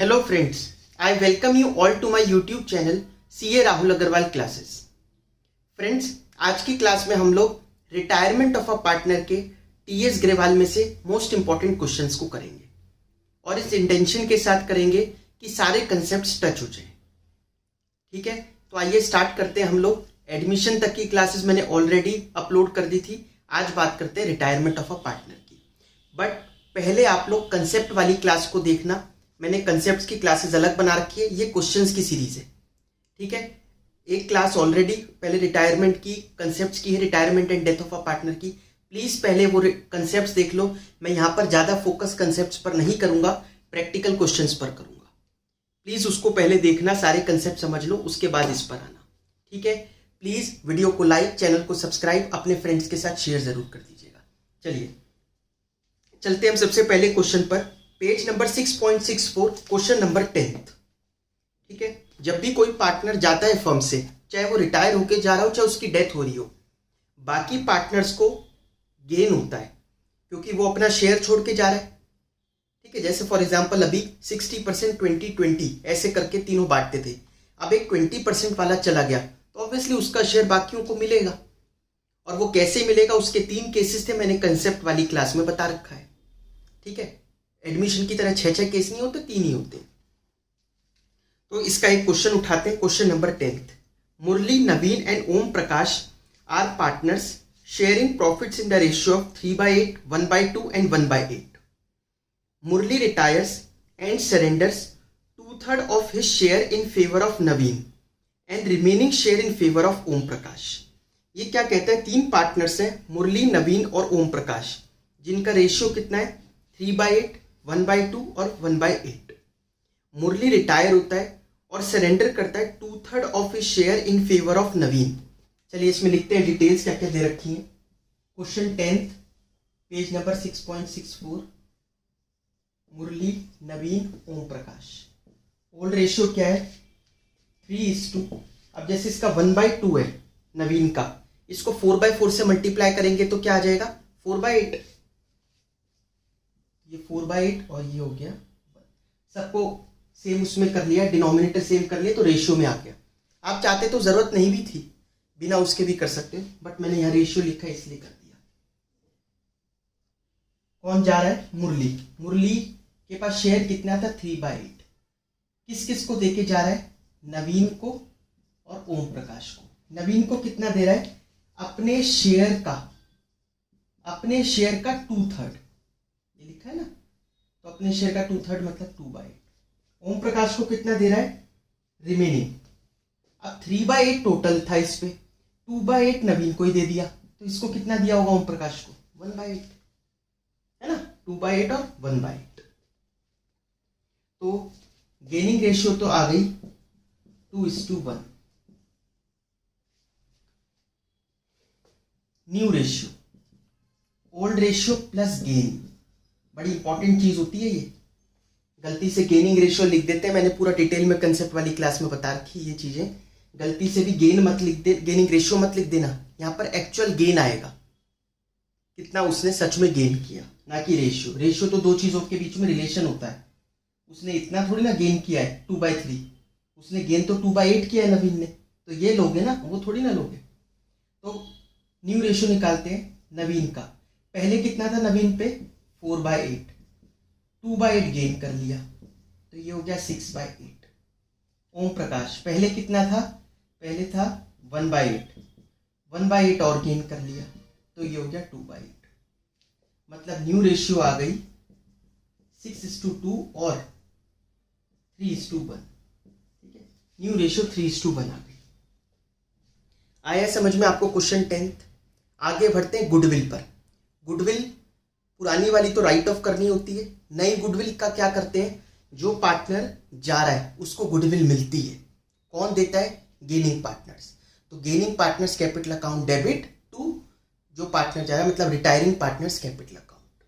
Hello friends, I welcome you all to my YouTube channel CA Rahul Agrawal classes. Friends, आज की class में हम लोग रिटायरमेंट ऑफ अ पार्टनर के टीएस ग्रेवाल में से मोस्ट इंपॉर्टेंट क्वेश्चंस को करेंगे और इस इंटेंशन के साथ करेंगे कि सारे कंसेप्ट्स टच हो जाएं। ठीक है, तो आइए स्टार्ट करते हैं। हम लोग एडमिशन तक की क्लासेस मैंने ऑलरेडी अपलोड कर दी थी। आज बात करते हैं रिटायरमेंट ऑफ अ पार्टनर की। बट पहले आप लोग कंसेप्ट वाली क्लास को देखना। मैंने कंसेप्ट्स की क्लासेस अलग बना रखी है, ये क्वेश्चंस की सीरीज है। ठीक है, एक क्लास ऑलरेडी पहले रिटायरमेंट की कंसेप्ट्स की है, retirement and death of a partner की। प्लीज पहले वो कंसेप्ट्स देख लो। मैं यहाँ पर ज्यादा फोकस कंसेप्ट्स पर नहीं करूंगा, प्रैक्टिकल क्वेश्चंस पर करूंगा। प्लीज उसको पहले देखना, सारे कंसेप्ट समझ लो, उसके बाद इस पर आना। ठीक है, प्लीज वीडियो को लाइक, चैनल को सब्सक्राइब, अपने फ्रेंड्स के साथ शेयर जरूर कर दीजिएगा। चलिए चलते हम सबसे पहले क्वेश्चन पर, पेज नंबर 6.64, क्वेश्चन नंबर 10। ठीक है, जब भी कोई पार्टनर जाता है फर्म से, चाहे वो रिटायर होके जा रहा हो चाहे उसकी डेथ हो रही हो, बाकी पार्टनर्स को गेन होता है क्योंकि वो अपना शेयर छोड़ के जा रहा है। ठीक है, जैसे फॉर एग्जांपल अभी 60% 20-20 ऐसे करके तीनों बांटते थे। अब एक 20% वाला चला गया तो ऑब्वियसली उसका शेयर बाकियों को मिलेगा। और वो कैसे मिलेगा, उसके 3 केसेस थे, मैंने कंसेप्ट वाली क्लास में बता रखा है। ठीक है, एडमिशन की तरह 6 केस नहीं होते, 3 ही होते। तो इसका एक क्वेश्चन उठाते हैं, question number 10। Murali, Naveen and Om Prakash are partners sharing profits in the ratio of 3/8, 1/2 and 1/8। Murali retires and surrenders 2/3 of his share in favour of Naveen and remaining share in favour of Om Prakash. ये क्या कहता है, 3 पार्टनर्स हैं, मुरली, नवीन और ओम प्रकाश, जिनका रेशियो कितना है, 3/8, 1/2 और 1/8। मुरली रिटायर होता है और सरेंडर करता है 2/3 of his share in favour of Naveen. चलिए इसमें लिखते हैं डिटेल्स क्या क्या दे रखी है। क्वेश्चन 10, पेज नंबर 6.64, मुरली, नवीन, ओम प्रकाश। ओल्ड रेशियो क्या है, 3:2। अब जैसे इसका 1/2 है नवीन का, इसको 4/4 से मल्टीप्लाई करेंगे तो क्या आ जाएगा, 4/8। ये 4/8 और ये हो गया, सबको सेम उसमें कर लिया, डिनोमिनेटर सेम कर लिया तो रेशियो में आ गया। आप चाहते तो जरूरत नहीं भी थी, बिना उसके भी कर सकते हो, बट मैंने यहाँ रेशियो लिखा है इसलिए कर दिया। कौन जा रहा है, मुरली। मुरली के पास शेयर कितना था, 3/8। किस किस को देके जा रहा है, नवीन को और ओम प्रकाश को। नवीन को कितना दे रहा है, अपने शेयर का 2/3 लिखा है ना, तो अपने शेयर का 2/3 मतलब 2/8। ओम प्रकाश को कितना दे रहा है, रिमेनिंग। अब 3/8 टोटल था इस पे, 2/8 नवीन को ही दे दिया, तो इसको कितना दिया होगा ओम प्रकाश को, 1/8 है ना, 2/8 और 1/8। तो गेनिंग रेशियो तो आ गई 2:1। New ratio, old ratio plus gain, बड़ी इंपॉर्टेंट चीज होती है ये। गलती से गेनिंग रेशियो लिख देते हैं, मैंने पूरा डिटेल में कंसेप्ट वाली क्लास में बता रखी ये चीजें। गलती से भी गेन मत लिख दे, गेनिंग रेशियो मत लिख देना, यहाँ पर एक्चुअल गेन आएगा, कितना उसने सच में गेन किया, ना कि रेशियो। रेशियो तो 2 चीजों के बीच में रिलेशन होता है। उसने इतना थोड़ी ना गेन किया है 2/3, उसने गेन तो 2/8 किया है नवीन ने, तो ये लोगे ना, वो थोड़ी ना लोगे। तो न्यू रेशियो निकालते हैं नवीन का। पहले कितना था नवीन पे, 4/8, 2/8 गेन कर लिया तो ये हो गया 6/8। ओम प्रकाश पहले कितना था, पहले था 1/8 और गेन कर लिया तो ये हो गया 2/8। मतलब न्यू रेशियो आ गई 6:2 और 3:1। ठीक है, न्यू रेशियो 3:1 आ गई। आया समझ में आपको क्वेश्चन 10। आगे बढ़ते हैं गुडविल पर। गुडविल पुरानी वाली तो राइट ऑफ करनी होती है, नई गुडविल का क्या करते हैं, जो पार्टनर जा रहा है उसको गुडविल मिलती है। कौन देता है, गेनिंग पार्टनर्स। तो gaining partners capital account debit to जो पार्टनर जा रहा है, मतलब रिटायरिंग पार्टनर्स कैपिटल अकाउंट।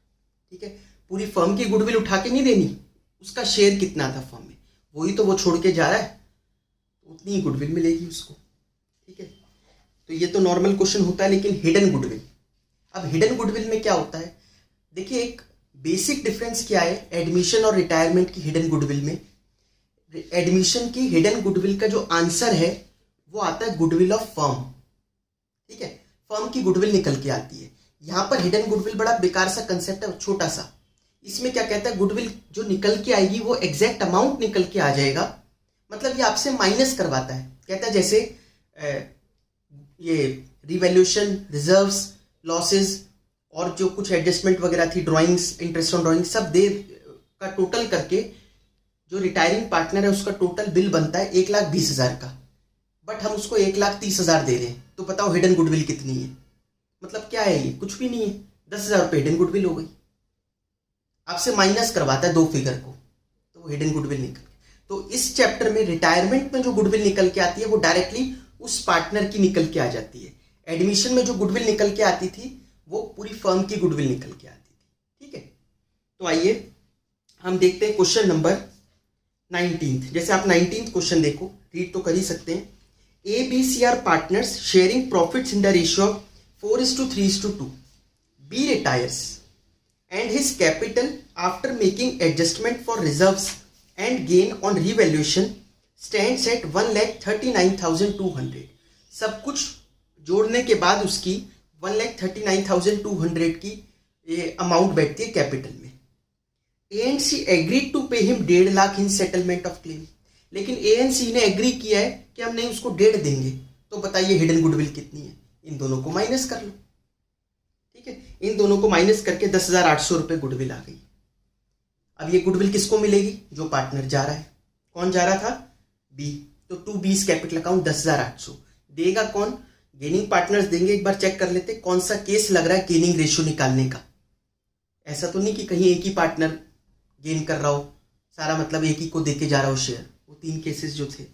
ठीक है, पूरी फर्म की गुडविल उठा के नहीं देनी, उसका शेयर कितना था फर्म में, वही तो वो छोड़ के जा रहा है, उतनी ही गुडविल मिलेगी उसको। ठीक है, तो ये तो नॉर्मल क्वेश्चन होता है, लेकिन हिडन गुडविल। अब हिडन गुडविल में क्या होता है, देखिए एक बेसिक डिफरेंस क्या है एडमिशन और रिटायरमेंट की हिडन गुडविल में। एडमिशन की हिडन गुडविल का जो आंसर है वो आता है गुडविल ऑफ फर्म। ठीक है, फर्म की गुडविल निकल के आती है। यहाँ पर हिडन गुडविल बड़ा बेकार सा कंसेप्ट है, छोटा सा। इसमें क्या कहता है, गुडविल जो निकल के आएगी वो एग्जैक्ट अमाउंट निकल के आ जाएगा, मतलब ये आपसे माइनस करवाता है। कहता है जैसे ये रिवैल्यूएशन, रिजर्व्स, लॉसेस और जो कुछ एडजस्टमेंट वगैरह थी, ड्राइंग्स, इंटरेस्ट ऑन ड्राइंग, सब दे का टोटल करके जो रिटायरिंग पार्टनर है उसका टोटल बिल बनता है 1,20,000 का, बट हम उसको 1,30,000 दे रहे हैं। तो बताओ हिडन गुडविल कितनी है? मतलब क्या है ये? कुछ भी नहीं है, 10,000 रुपये हिडन गुडविल हो गई। आपसे माइनस करवाता है दो फिगर को, तो वो हिडन गुडविल निकल। तो इस चैप्टर में रिटायरमेंट में जो गुडविल निकल के आती है वो डायरेक्टली उस पार्टनर की निकल के आ जाती है। एडमिशन में जो गुडविल निकल के आती थी वो पूरी फर्म की गुडविल निकल के आती थी। ठीक है, तो आइए हम देखते हैं क्वेश्चन नंबर 19। जैसे आप 19 क्वेश्चन देखो, रीड तो कर ही सकते हैं। A B C are partners sharing profits in the ratio of 4:3:2. B retires and his capital after making adjustment for reserves and gain on revaluation stands at 1,39,200. सब कुछ जोड़ने के बाद उसकी 1,39,200 की अमाउंट बैठती है कैपिटल में। ANC agreed to pay him 1.5 lakh in settlement of claim. लेकिन ANC ने एग्री किया है कि हम नहीं उसको 1.5 देंगे। तो बताइए हिडन गुडविल कितनी है? इन दोनों को माइनस कर लो। ठीक है, इन दोनों को माइनस करके 10,800 रुपये गुडविल आ गई। अब ये गुडविल किसको मिलेगी? जो पार्टनर जा रहा है। कौन जा रहा था? बी। तो 2B's कैपिटल अकाउंट 10,800 देगा कौन? गेनिंग पार्टनर्स देंगे। एक बार चेक कर लेते कौन सा केस लग रहा है गेनिंग रेशियो निकालने का। ऐसा तो नहीं कि कहीं एक ही पार्टनर गेन कर रहा हो, सारा मतलब एक ही को देके जा रहा हो शेयर। वो 3 केसेस जो थे।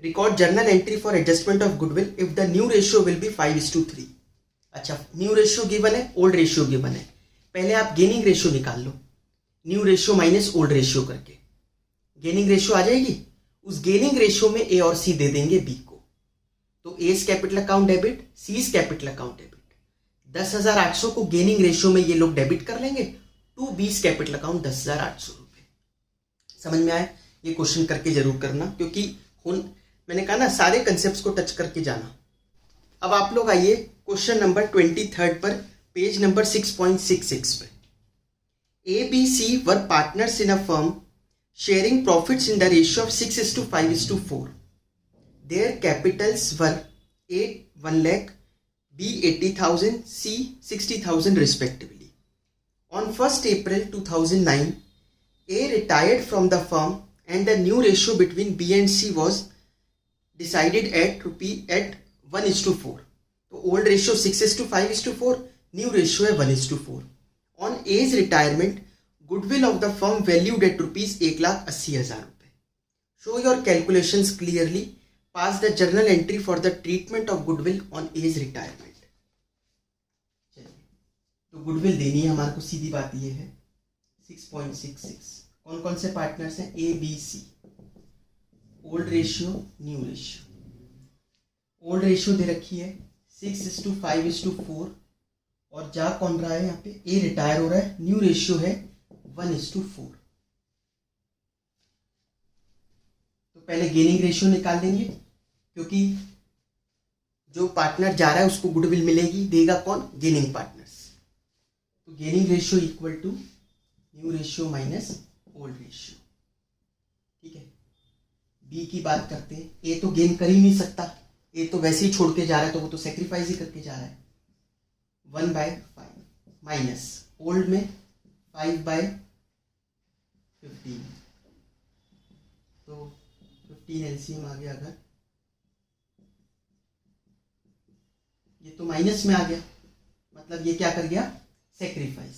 Record journal entry for adjustment of goodwill if the new ratio will be 5:3। अच्छा, न्यू रेशियो गिवन है, ओल्ड रेशियो गिवन है। पहले आप गेनिंग रेशियो निकाल लो, new ratio minus old ratio करके गेनिंग रेशियो आ जाएगी। उस गेनिंग रेशियो में ए और सी दे देंगे बी को। तो A's capital account debit, C's capital account debit. 10,800 को गेनिंग रेशियो में ये लोग डेबिट कर लेंगे। 2B's कैपिटल अकाउंट 10,800 रुपये। समझ में आए? ये क्वेश्चन करके जरूर करना, क्योंकि मैंने कहा ना सारे कंसेप्ट्स को टच करके जाना। अब आप लोग आइए क्वेश्चन नंबर 23 पर, पेज नंबर 6.66 पे। A B C were partners in a firm sharing profits in the ratio of 6:5:4. Their capitals were A 1 lakh, B 80,000, C 60,000 respectively. On 1st April 2009, A retired from the firm and the new ratio between B and C was decided at 1:4. तो old ratio 6:5:4, new ratio है 1:4. On A's retirement goodwill of the firm valued at ₹1,80,000 रुपये. Show your calculations clearly. Pass the journal entry for the treatment of goodwill on A's retirement. चलिए, तो goodwill देनी है हमारे को, सीधी बात ये है 6.66. कौन कौन से पार्टनर्स हैं? A B C. Old ratio, new ratio. Old ratio दे रखी है 6:5:4 और जा कौन रहा है यहाँ पे? ए रिटायर हो रहा है. न्यू रेशियो है 1:4. तो पहले गेनिंग रेशियो निकाल देंगे, क्योंकि जो पार्टनर जा रहा है उसको गुडविल मिलेगी। देगा कौन? Gaining partners. तो gaining ratio equal to new ratio minus old ratio. ठीक है, बी की बात करते हैं. ए तो गेन कर ही नहीं सकता, ए तो वैसे ही छोड़ के जा रहा है, तो वो तो सेक्रीफाइस ही करके जा रहा है. 1/5 माइनस ओल्ड में 5/15. तो 15 एलसीएम आ गया. अगर ये तो माइनस में आ गया, मतलब ये क्या कर गया? सेक्रीफाइस.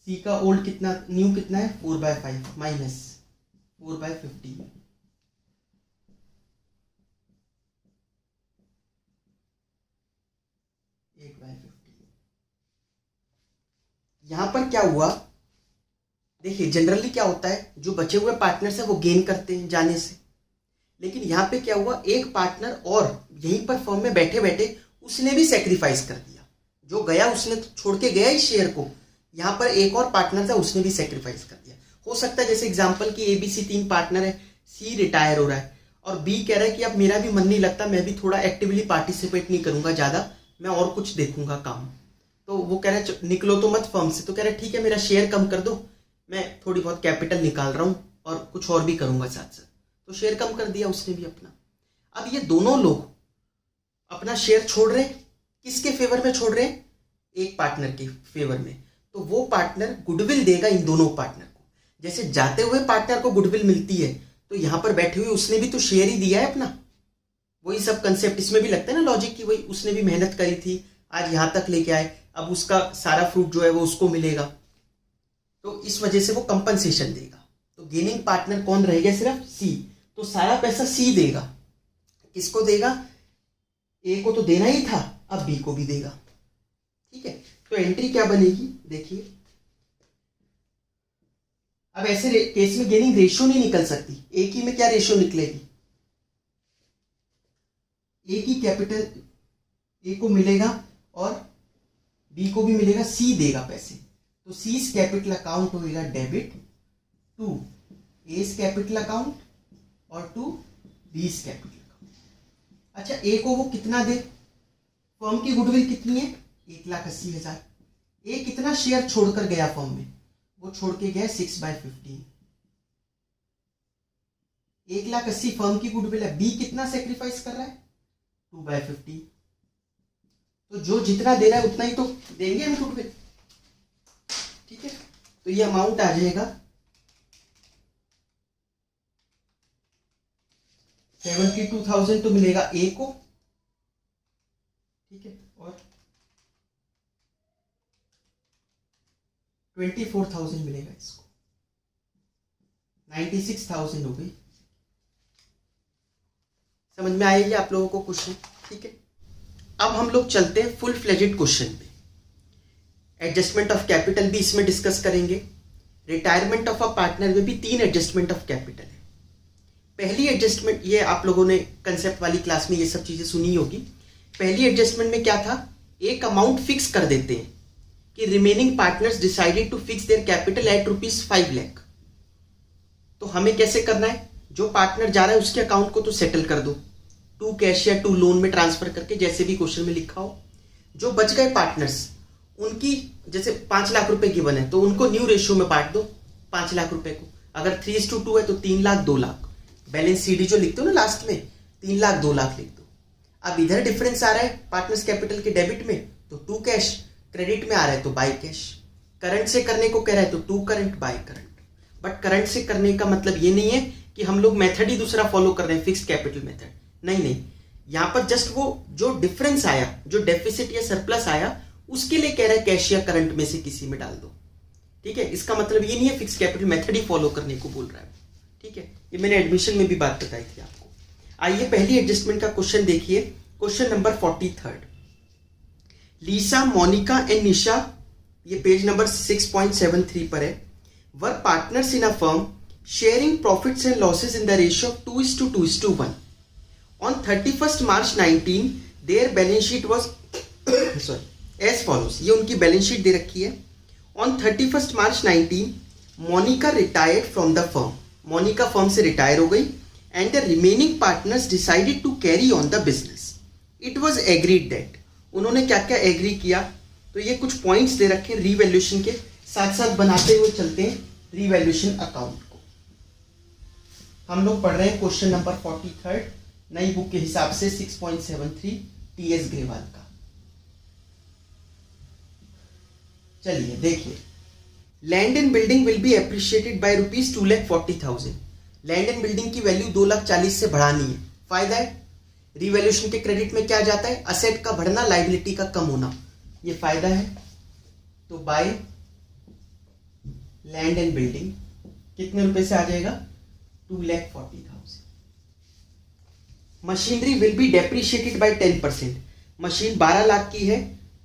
सी का ओल्ड कितना, न्यू कितना है? 4/5 माइनस 4/15. 8/15. यहां पर क्या हुआ? देखिए, जनरली क्या होता है, जो बचे हुए पार्टनर्स हैं वो गेन करते हैं जाने से, लेकिन यहां पे क्या हुआ? एक पार्टनर और यहीं पर फर्म में बैठे बैठे उसने भी सेक्रीफाइस कर दिया. जो गया उसने छोड़ के गया ही शेयर को, यहाँ पर एक और पार्टनर था, उसने भी सेक्रीफाइस कर दिया। हो सकता है जैसे एग्जांपल कि ABC 3 पार्टनर है, C रिटायर हो रहा है और B कह रहा है कि अब मेरा भी मन नहीं लगता, मैं भी थोड़ा एक्टिवली पार्टिसिपेट नहीं करूंगा ज़्यादा, मैं और कुछ देखूंगा काम। तो वो कह रहा है निकलो तो मत फर्म से। तो कह रहा है ठीक है, मेरा शेयर कम कर दो, मैं थोड़ी बहुत कैपिटल निकाल रहा हूँ और कुछ और भी करूंगा साथ साथ। तो शेयर कम कर दिया उसने भी अपना। अब ये दोनों लोग अपना शेयर छोड़ रहे हैं, किसके फेवर में छोड़ रहे हैं? एक पार्टनर के फेवर में। तो वो पार्टनर गुडविल देगा इन दोनों पार्टनर को। जैसे जाते हुए पार्टनर को गुडविल मिलती है, तो यहां पर बैठे हुए उसने भी तो शेयर ही दिया है अपना। वही सब कंसेप्ट इसमें भी लगता है ना, लॉजिक की। वही उसने भी मेहनत करी थी, आज यहां तक लेके आए, अब उसका सारा फ्रूट जो है वो उसको मिलेगा, तो इस वजह से वो कंपनसेशन देगा। तो गेनिंग पार्टनर कौन रहेगा? सिर्फ सी। तो सारा पैसा सी देगा। किसको देगा? ए को तो देना ही था, अब बी को भी देगा। ठीक है, तो एंट्री क्या बनेगी देखिए। अब ऐसे केस में गेनिंग रेशियो नहीं निकल सकती। ए की में क्या रेशियो निकलेगी? ए की कैपिटल ए को मिलेगा और बी को भी मिलेगा, सी देगा पैसे। तो सीज कैपिटल अकाउंट होगा debit to A's capital account और टू बीस कैपिटल अकाउंट। अच्छा, ए को वो कितना दे? फर्म की गुडविल कितनी है? 1,80,000। ए कितना शेयर छोड़कर गया फर्म में? वो छोड़ के गया 6/15। 1,80,000 फर्म की गुडविल है। बी कितना सेक्रीफाइस कर रहा है? 2/50। तो जो जितना दे रहा है उतना ही तो देंगे हम गुडविल। ठीक है, तो ये अमाउंट आ जाएगा 72,000 तो मिलेगा ए को। ठीक है, और 24,000 मिलेगा इसको। 96,000 हो गई। समझ में आएगी आप लोगों को क्वेश्चन? ठीक है, अब हम लोग चलते हैं फुल फ्लेजेड क्वेश्चन पे। एडजस्टमेंट ऑफ कैपिटल भी इसमें डिस्कस करेंगे। रिटायरमेंट ऑफ अ पार्टनर में भी 3 एडजस्टमेंट ऑफ कैपिटल है। पहली एडजस्टमेंट, ये आप लोगों ने कंसेप्ट वाली क्लास में ये सब चीजें सुनी होगी। पहली एडजस्टमेंट में क्या था? एक अमाउंट फिक्स कर देते हैं कि remaining partners decided to fix their capital at ₹5 lakh. तो हमें कैसे करना है? जो पार्टनर जा रहा है उसके अकाउंट को तो सेटल कर दो, टू कैश या टू लोन में ट्रांसफर करके, जैसे भी क्वेश्चन में लिखा हो। जो बच गए पार्टनर्स, उनकी जैसे 5 लाख रुपए गिवन है तो उनको न्यू रेशियो में बांट दो 5 लाख रुपए को। अगर 3:2 है तो 3 लाख 2 लाख। बैलेंस सीडी जो लिखते हो ना लास्ट में, 3 लाख 2 लाख लिख दो। अब इधर डिफरेंस आ रहा है पार्टनर्स कैपिटल के डेबिट में, तो टू कैश, क्रेडिट में आ रहा है तो बाय कैश। करंट से करने को कह रहा है तो to current by current. But current से करने का मतलब ये नहीं है कि हम लोग मेथड ही दूसरा फॉलो कर रहे हैं, फिक्स्ड कैपिटल मेथड। नहीं, यहां पर जस्ट वो जो डिफरेंस आया, जो डेफिसिट या सरप्लस आया, उसके लिए कह रहा है कैश या करंट में से किसी में डाल दो। ठीक है, इसका मतलब ये नहीं है फिक्स्ड कैपिटल मेथड ही फॉलो करने को बोल रहा है। ठीक है, ये मैंने एडमिशन में भी बात बताई थी आपको। आइए पहली एडजस्टमेंट का क्वेश्चन देखिए, क्वेश्चन नंबर 43। लीसा, मोनिका एंड निशा, ये पेज नंबर 6.73 पर है। वर partners in a firm sharing profits and losses in the ratio of 2:2:1। On 31st March 19, their balance sheet was as follows. ये उनकी बैलेंस शीट दे रखी है। On 31st March 19, Monica retired from the firm. Monika firm से retire हो गई and the remaining partners decided to carry on the business. It was agreed that, उन्होंने क्या क्या एग्री किया, तो ये कुछ पॉइंट्स दे रखे रीवैल्यूएशन के, साथ साथ बनाते हुए चलते हैं रीवैल्यूएशन अकाउंट को। हम लोग पढ़ रहे हैं क्वेश्चन नंबर 43 नई बुक के हिसाब से 6.73 TS ग्रेवाल का। चलिए देखिए, land and building will be appreciated by ₹2,40,000। Land and building की वैल्यू 2,40,000 से बढ़ानी है। फायदा है, रिवैल्यूएशन के क्रेडिट में क्या जाता है? असेट का बढ़ना, लाइबिलिटी का कम होना, ये फायदा है। तो बाय लैंड एंड बिल्डिंग कितने रुपए से आ जाएगा? 2,40,000। Machinery will be depreciated by 10%। Machine 12 lakh की है,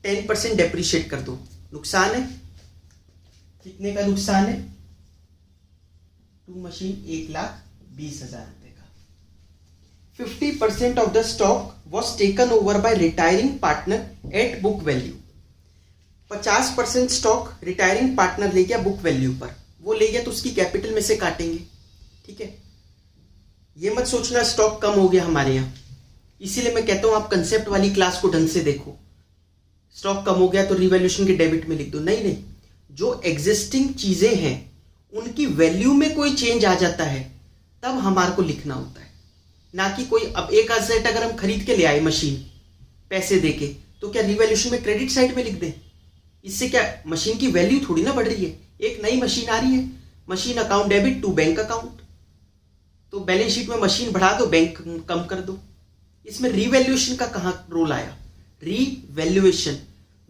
10% डेप्रिशिएट कर दो। नुकसान है, कितने का नुकसान है? 2 मशीन 1,20,000 रुपए का। 50% of the stock was taken over by retiring partner eight book value. 50% stock retiring partner ले गया बुक वैल्यू पर, वो ले गया तो उसकी कैपिटल में से काटेंगे। ठीक है, ये मत सोचना स्टॉक कम हो गया हमारे यहाँ, इसीलिए मैं कहता हूँ आप कंसेप्ट वाली क्लास को ढंग से देखो। स्टॉक कम हो गया तो रिवैल्यूएशन के डेबिट में लिख दो, नहीं नहीं, जो एग्जिस्टिंग चीजें हैं उनकी वैल्यू में कोई चेंज आ जाता है तब हमारे को लिखना होता है, ना कि कोई अब एक एसेट अगर हम खरीद के ले आए मशीन पैसे देके, तो क्या रिवैल्यूएशन में क्रेडिट साइड में लिख दें? इससे क्या मशीन की वैल्यू थोड़ी ना बढ़ रही है। एक नई मशीन आ रही है, machine account debit to bank account, तो बैलेंस शीट में मशीन बढ़ा दो, बैंक कम कर दो। इसमें रिवैल्यूएशन का कहां रोल आया? रिवैल्यूएशन,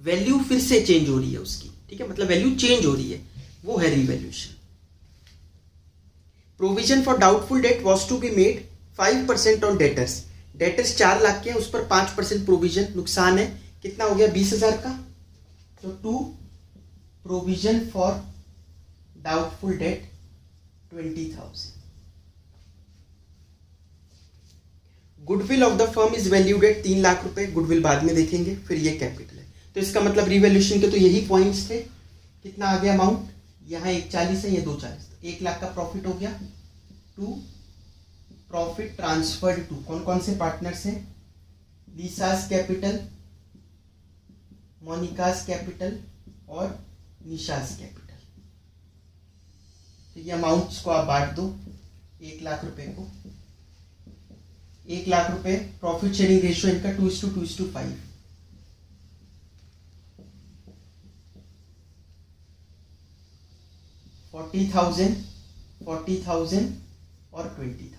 वैल्यू फिर से चेंज हो रही है उसकी। ठीक है, मतलब वैल्यू चेंज हो रही है, वो है revaluation. Provision for doubtful debt was to be made 5% on debtors. Debtors 4 lakh के हैं, उस पर 5% प्रोविजन, नुकसान है कितना हो गया? 20,000 का। तो to provision for doubtful debt 20,000। Goodwill of the firm is valued at 3 lakh रुपए, गुडविल बाद में देखेंगे, फिर ये कैपिटल है। तो इसका मतलब रिवैल्यूएशन के तो यही पॉइंट्स थे। कितना आ गया अमाउंट? यहाँ 140 है, ये 240, 1 लाख का प्रॉफिट हो गया। टू प्रॉफिट ट्रांसफर्ड टू कौन कौन से पार्टनर्स हैं? लीसास कैपिटल, मोनिकास कैपिटल और निशास कैपिटल। तो ये अमाउंट्स को आप बांट दो 1 लाख रुपए को। 1 लाख रुपए प्रॉफिट शेयरिंग रेशियो इनका 2:2:5। 40,000, 40,000 और 20,000।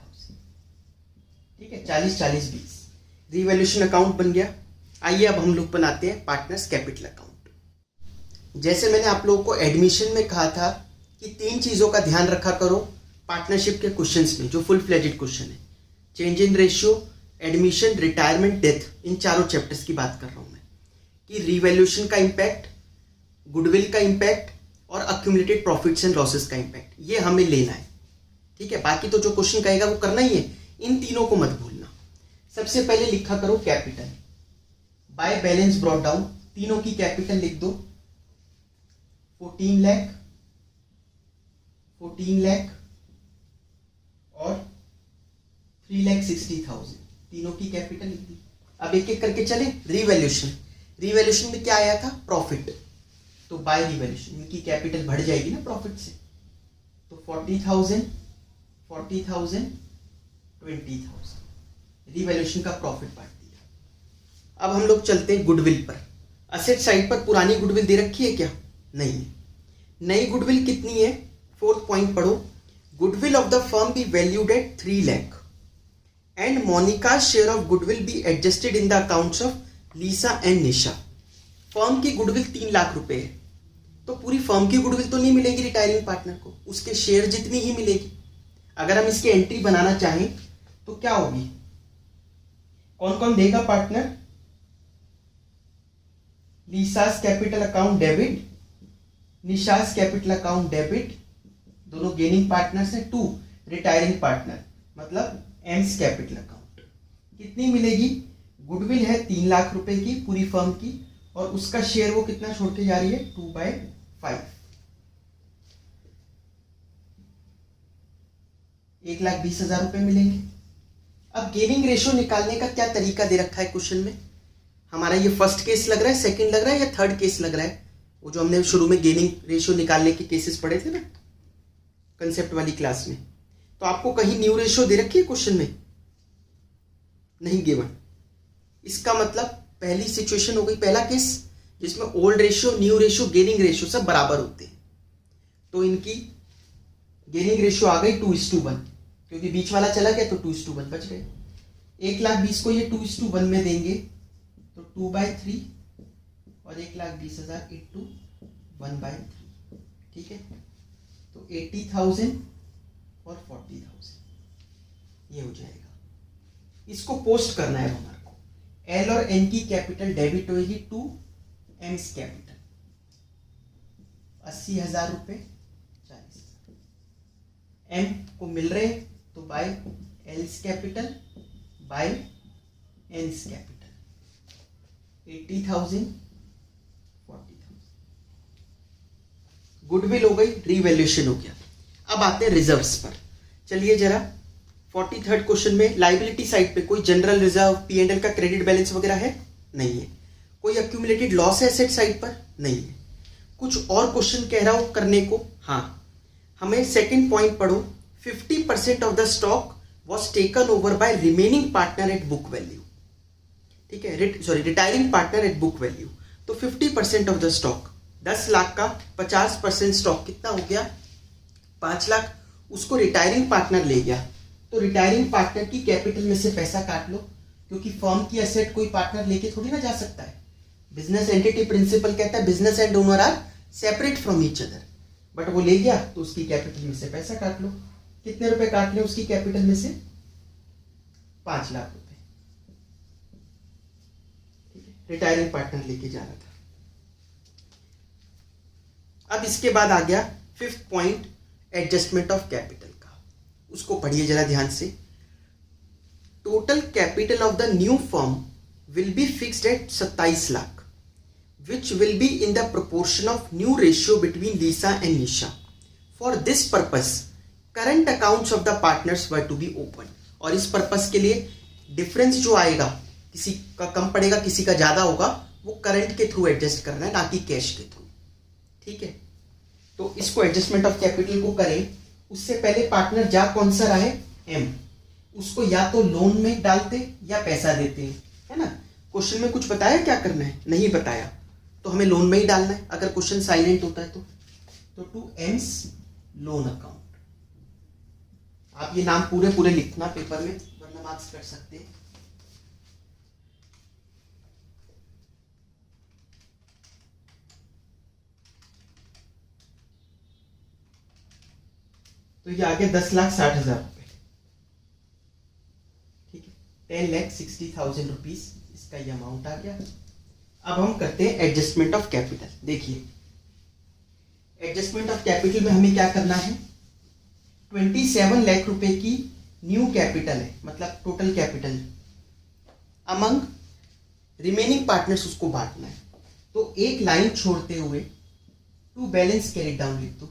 ठीक है, 40, 40, 20। रिवैल्यूएशन अकाउंट बन गया। आइए अब हम लोग बनाते हैं पार्टनर्स कैपिटल अकाउंट। जैसे मैंने आप लोगों को एडमिशन में कहा था कि 3 चीजों का ध्यान रखा करो पार्टनरशिप के क्वेश्चंस में, जो फुल फ्लेजेड क्वेश्चन है। Change in ratio, admission, retirement, death, इन चारों चैप्टर्स की बात कर रहा हूं मैं। कि रिवैल्यूएशन का इंपैक्ट, गुडविल का इंपैक्ट और अक्यूमुलेटेड प्रॉफिट्स एंड लॉसेस का इंपैक्ट, ये हमें लेना है। ठीक है, बाकी तो जो क्वेश्चन कहेगा वो करना ही है, इन तीनों को मत भूलना। सबसे पहले लिखा करो capital by balance brought down, तीनों की कैपिटल लिख दो। 14 लाख, 14 लाख और 3,60,000, तीनों की कैपिटल लिख दी। अब एक एक करके चले। रिवैल्यूएशन, रिवैल्यूएशन में क्या आया था? प्रॉफिट, तो बाय रिवैल्यूएशन इनकी कैपिटल बढ़ जाएगी ना प्रॉफिट से। तो 40,000, 40,000, 20,000, रिवैल्यूएशन का प्रॉफिट बांट दिया। अब हम लोग चलते हैं गुडविल पर। असेट साइड पर पुरानी गुडविल दे रखी है क्या? नहीं है। नई गुडविल कितनी है? 4th पॉइंट पढ़ो। Goodwill of the firm be valued at 3 lakh and Monika share of goodwill be adjusted in the accounts of Lisa and Nisha. Firm की गुडविल 3 लाख रुपए है, तो पूरी फर्म की गुडविल तो नहीं मिलेगी रिटायरिंग पार्टनर को, उसके शेयर जितनी ही मिलेगी। अगर हम इसकी एंट्री बनाना चाहें तो क्या होगी? कौन कौन देगा partner? Lisa's capital account debit, Nisha's capital account debit, दोनों गेनिंग पार्टनर्स हैं। टू रिटायरिंग पार्टनर मतलब एम्स कैपिटल अकाउंट। कितनी मिलेगी? गुडविल है 3 लाख रुपए की पूरी फर्म की, और उसका शेयर वो कितना छोड़ के जा रही है? 2/5, 1,20,000 रुपए मिलेंगे। अब गेनिंग रेशियो निकालने का क्या तरीका दे रखा है क्वेश्चन में? हमारा ये फर्स्ट केस लग रहा है, सेकंड लग रहा है, या थर्ड केस लग रहा है? वो जो हमने शुरू में गेनिंग रेशियो निकालने के केसेस पढ़े थे ना कंसेप्ट वाली क्लास में, तो आपको कहीं न्यू रेशियो दे रखी है क्वेश्चन में? नहीं गिवन। इसका मतलब पहली सिचुएशन हो गई, पहला केस जिसमें old ratio, new ratio, gaining ratio सब बराबर होते हैं। तो इनकी गेनिंग रेशियो आ गई 2:1, क्योंकि बीच वाला चला गया तो 2:1 बच गए। 1,20,000 को ये 2:1 में देंगे तो 2/3 और 1,20,000 इंटू 1/3। ठीक है, तो 80,000 और 40,000 ये हो जाएगा। इसको पोस्ट करना है हमारे को। एल और एन की कैपिटल डेबिट होगी टू एम्स कैपिटल। 80,000 रुपए, 40,000 एम को मिल रहे तो by L's capital by N's capital. 80,000, 40,000 goodwill हो गई, रीवैल्यूएशन हो गया। अब आते हैं रिजर्व्स पर। चलिए जरा 43rd क्वेश्चन में लाइबिलिटी साइड पे कोई जनरल रिजर्व, P&L का क्रेडिट बैलेंस वगैरह है? नहीं है। कोई अक्यूमुलेटेड लॉस है एसेट साइड पर? नहीं है। कुछ और क्वेश्चन कह रहा हूं करने को? हाँ, हमें सेकंड पॉइंट पढ़ो। 50% of the stock was taken over by remaining partner eight book value. ठीक है, retiring partner eight book value. तो 50% ऑफ द स्टॉक, 10 लाख का 50% स्टॉक कितना हो गया? 5 लाख। उसको रिटायरिंग पार्टनर ले गया, तो रिटायरिंग पार्टनर की कैपिटल में से पैसा काट लो, क्योंकि फर्म की एसेट कोई पार्टनर लेके थोड़ी ना जा सकता है। बिजनेस एंटिटी प्रिंसिपल कहता है business and owner are separate from each other, but वो ले गया तो उसकी कैपिटल में से पैसा काट लो। कितने रुपए काट ले उसकी कैपिटल में से? 5 लाख रुपए। ठीक है, रिटायरिंग पार्टनर लेके जा रहा था। अब इसके बाद आ गया 5th point, adjustment of capital का। उसको पढ़िए जरा ध्यान से। Total capital of the new firm will be fixed at 27 lakh, which will be in the proportion of new ratio between Lisa and Nisha. For this purpose, current accounts of the partners were to be opened. और इस purpose के लिए difference जो आएगा, किसी का कम पड़ेगा किसी का ज्यादा होगा, वो करंट के थ्रू एडजस्ट करना है, ना कि कैश के थ्रू। ठीक है, तो इसको एडजस्टमेंट ऑफ कैपिटल को करें। उससे पहले पार्टनर जा कौन सा रहा है? एम। उसको या तो लोन में डालते या पैसा देते हैं, है ना। क्वेश्चन में कुछ बताया क्या करना है? नहीं बताया, तो हमें लोन में ही डालना है अगर क्वेश्चन साइलेंट होता है तो टू एम्स लोन अकाउंट। आप ये नाम पूरे पूरे लिखना पेपर में, वरना मार्क्स कट सकते हैं। तो ये आ गया 10,60,000 रुपए। ठीक है, 10,60,000 रुपीज इसका ये अमाउंट आ गया। अब हम करते हैं एडजस्टमेंट ऑफ कैपिटल। देखिए, एडजस्टमेंट ऑफ कैपिटल में हमें क्या करना है? 27 लाख रुपए की न्यू कैपिटल है, मतलब total capital among remaining partners, उसको बांटना है। तो एक लाइन छोड़ते हुए टू बैलेंस कैरी डाउन लिख दो।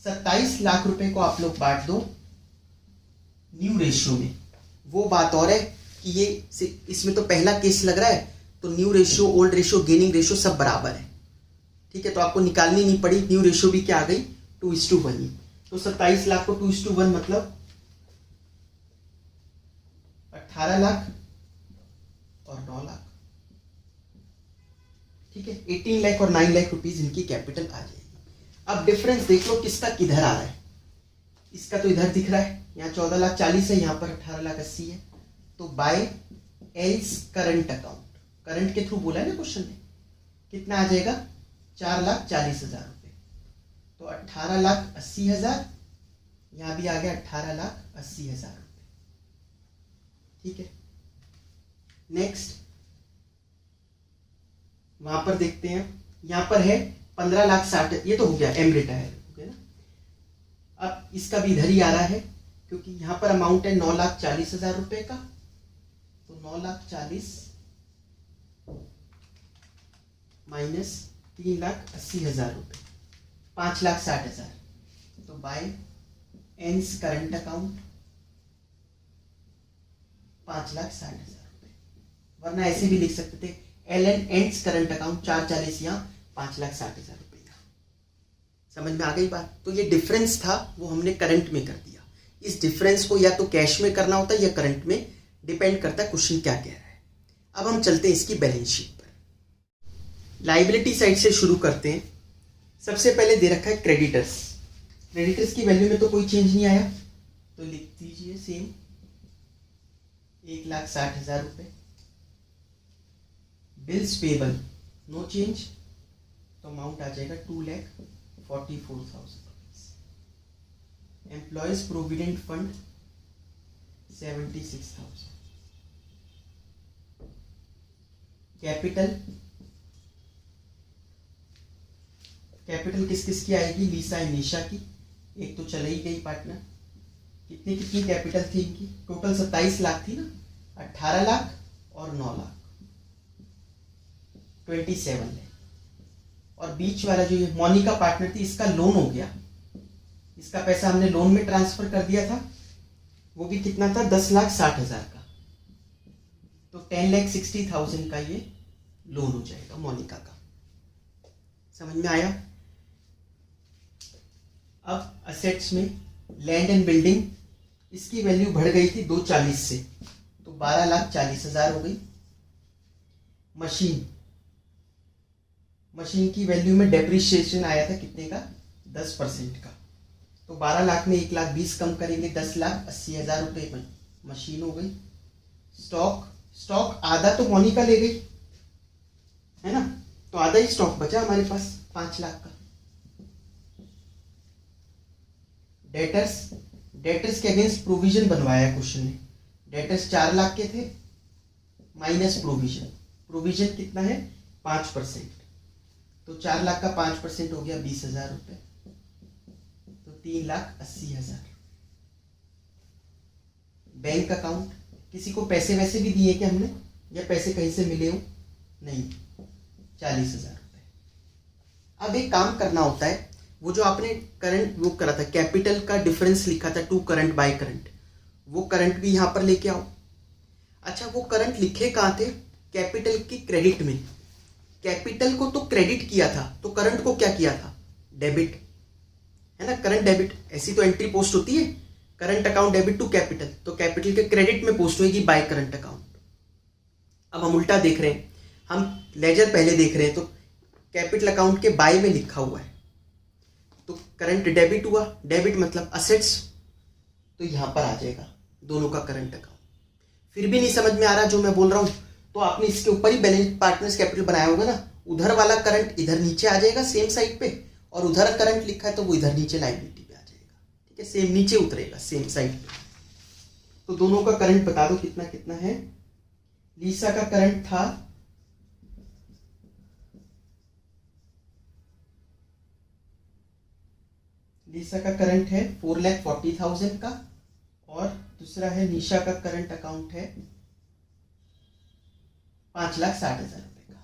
27 लाख रुपए को आप लोग बांट दो न्यू रेशियो में। वो बात और है कि ये इसमें तो पहला केस लग रहा है, तो new ratio, old ratio, gaining ratio सब बराबर है। ठीक है, तो आपको निकालनी नहीं पड़ी। न्यू रेशियो भी क्या आ गई? 2:1। तो 27 लाख को 2:1 मतलब 18 लाख और 9 लाख। ठीक है, 18 लाख और 9 लाख रुपीज इनकी कैपिटल आ जाएगी। अब डिफरेंस देख लो किसका किधर आ रहा है। इसका तो इधर दिख रहा है, यहाँ 14,40,000 है, यहाँ पर 18,80,000 है। तो by L's current account, current के थ्रू बोला है ना क्वेश्चन में, कितना आ जाएगा? 4,40,000 रुपए। तो 18,80,000, यहां भी आ गया 18,80,000 रुपए। ठीक है, नेक्स्ट वहां पर देखते हैं, यहां पर है 15,60,000, ये तो हो गया, एम रिटायर हो गया ना। अब इसका भी इधर ही आ रहा है, क्योंकि यहां पर अमाउंट है 9,40,000 रुपए का। तो 9,40,000 माइनस 3,80,000 रुपए, 5,60,000। तो बाय एंड्स करंट अकाउंट 5,60,000 रुपए, वरना ऐसे भी लिख सकते थे L N and S current account 4,40,000 या 5,60,000 रुपए। समझ में आ गई बात? तो ये डिफरेंस था, वो हमने करंट में कर दिया। इस डिफरेंस को या तो कैश में करना होता है या करंट में, डिपेंड करता है क्वेश्चन क्या कह रहा है। अब हम चलते हैं इसकी बैलेंस शीट पर। लाइबिलिटी साइड से शुरू करते हैं। सबसे पहले दे रखा है क्रेडिटर्स। क्रेडिटर्स की वैल्यू में तो कोई चेंज नहीं आया, तो लिख दीजिए सेम 1,60,000 रुपए। बिल्स पेबल नो चेंज, तो अमाउंट आ जाएगा 2,44,000 rupees. Employees provident fund 76,000। Capital किस किस की आएगी? लीसा एंड निशा की, एक तो चली गई पार्टनर। कितनी कितनी कैपिटल थी इनकी? टोटल 27 लाख थी ना, 18 लाख और 9 लाख, 27 लाख। और बीच वाला जो ये मोनिका पार्टनर थी इसका लोन हो गया, इसका पैसा हमने लोन में ट्रांसफर कर दिया था, वो भी कितना था 10,60,000 का, तो 10,60,000 का ये लोन हो जाएगा मोनिका का। समझ में आया? अब असेट्स में लैंड एंड बिल्डिंग, इसकी वैल्यू बढ़ गई थी 240 से, तो 12,40,000 हो गई। मशीन की वैल्यू में डेप्रिसिएशन आया था कितने का, 10% का, तो 12 लाख में 1,20,000 कम करेंगे, 10,80,000 रुपये मशीन हो गई। स्टॉक आधा तो मोनिका ले गई है ना, तो आधा ही स्टॉक बचा हमारे पास 5 लाख का। डेटर्स के अगेंस्ट प्रोविजन बनवाया क्वेश्चन ने, डेटर्स 4 लाख के थे माइनस प्रोविजन कितना है 5%, तो 4 लाख का 5% हो गया 20,000 रुपये, तो 3,80,000। बैंक अकाउंट, किसी को पैसे वैसे भी दिए क्या हमने, या पैसे कहीं से मिले हो, नहीं, 40,000 रुपये। अब एक काम करना होता है, वो जो आपने करंट वो करा था, कैपिटल का डिफरेंस लिखा था टू करंट बाय करंट, वो करंट भी यहां पर लेके आओ। अच्छा, वो करंट लिखे कहाँ थे, कैपिटल की क्रेडिट में। कैपिटल को तो क्रेडिट किया था, तो करंट को क्या किया था, डेबिट, है ना, करंट डेबिट। ऐसी तो एंट्री पोस्ट होती है, current account debit to capital, तो कैपिटल के क्रेडिट में पोस्ट होगी बाय करंट अकाउंट। अब हम उल्टा देख रहे हैं, हम लेजर पहले देख रहे हैं, तो कैपिटल अकाउंट के बाय में लिखा हुआ है, तो करंट डेबिट हुआ, डेबिट मतलब असेट्स, तो यहां पर आ जाएगा दोनों का करंट अकाउंट। फिर भी नहीं समझ में आ रहा जो मैं बोल रहा हूं, तो आपने इसके ऊपर ही बैलेंस पार्टनर्स कैपिटल बनाया होगा ना, उधर वाला करंट इधर नीचे आ जाएगा सेम साइड पे, और उधर करंट लिखा है तो वो इधर नीचे लायबिलिटी पे आ जाएगा, ठीक है, सेम नीचे उतरेगा सेम साइड पे। तो दोनों का करंट बता दो कितना कितना है। लीसा का करंट था लीसा का करंट है 4,40,000 का, और दूसरा है निशा का करंट अकाउंट है 5,60,000 रुपए का,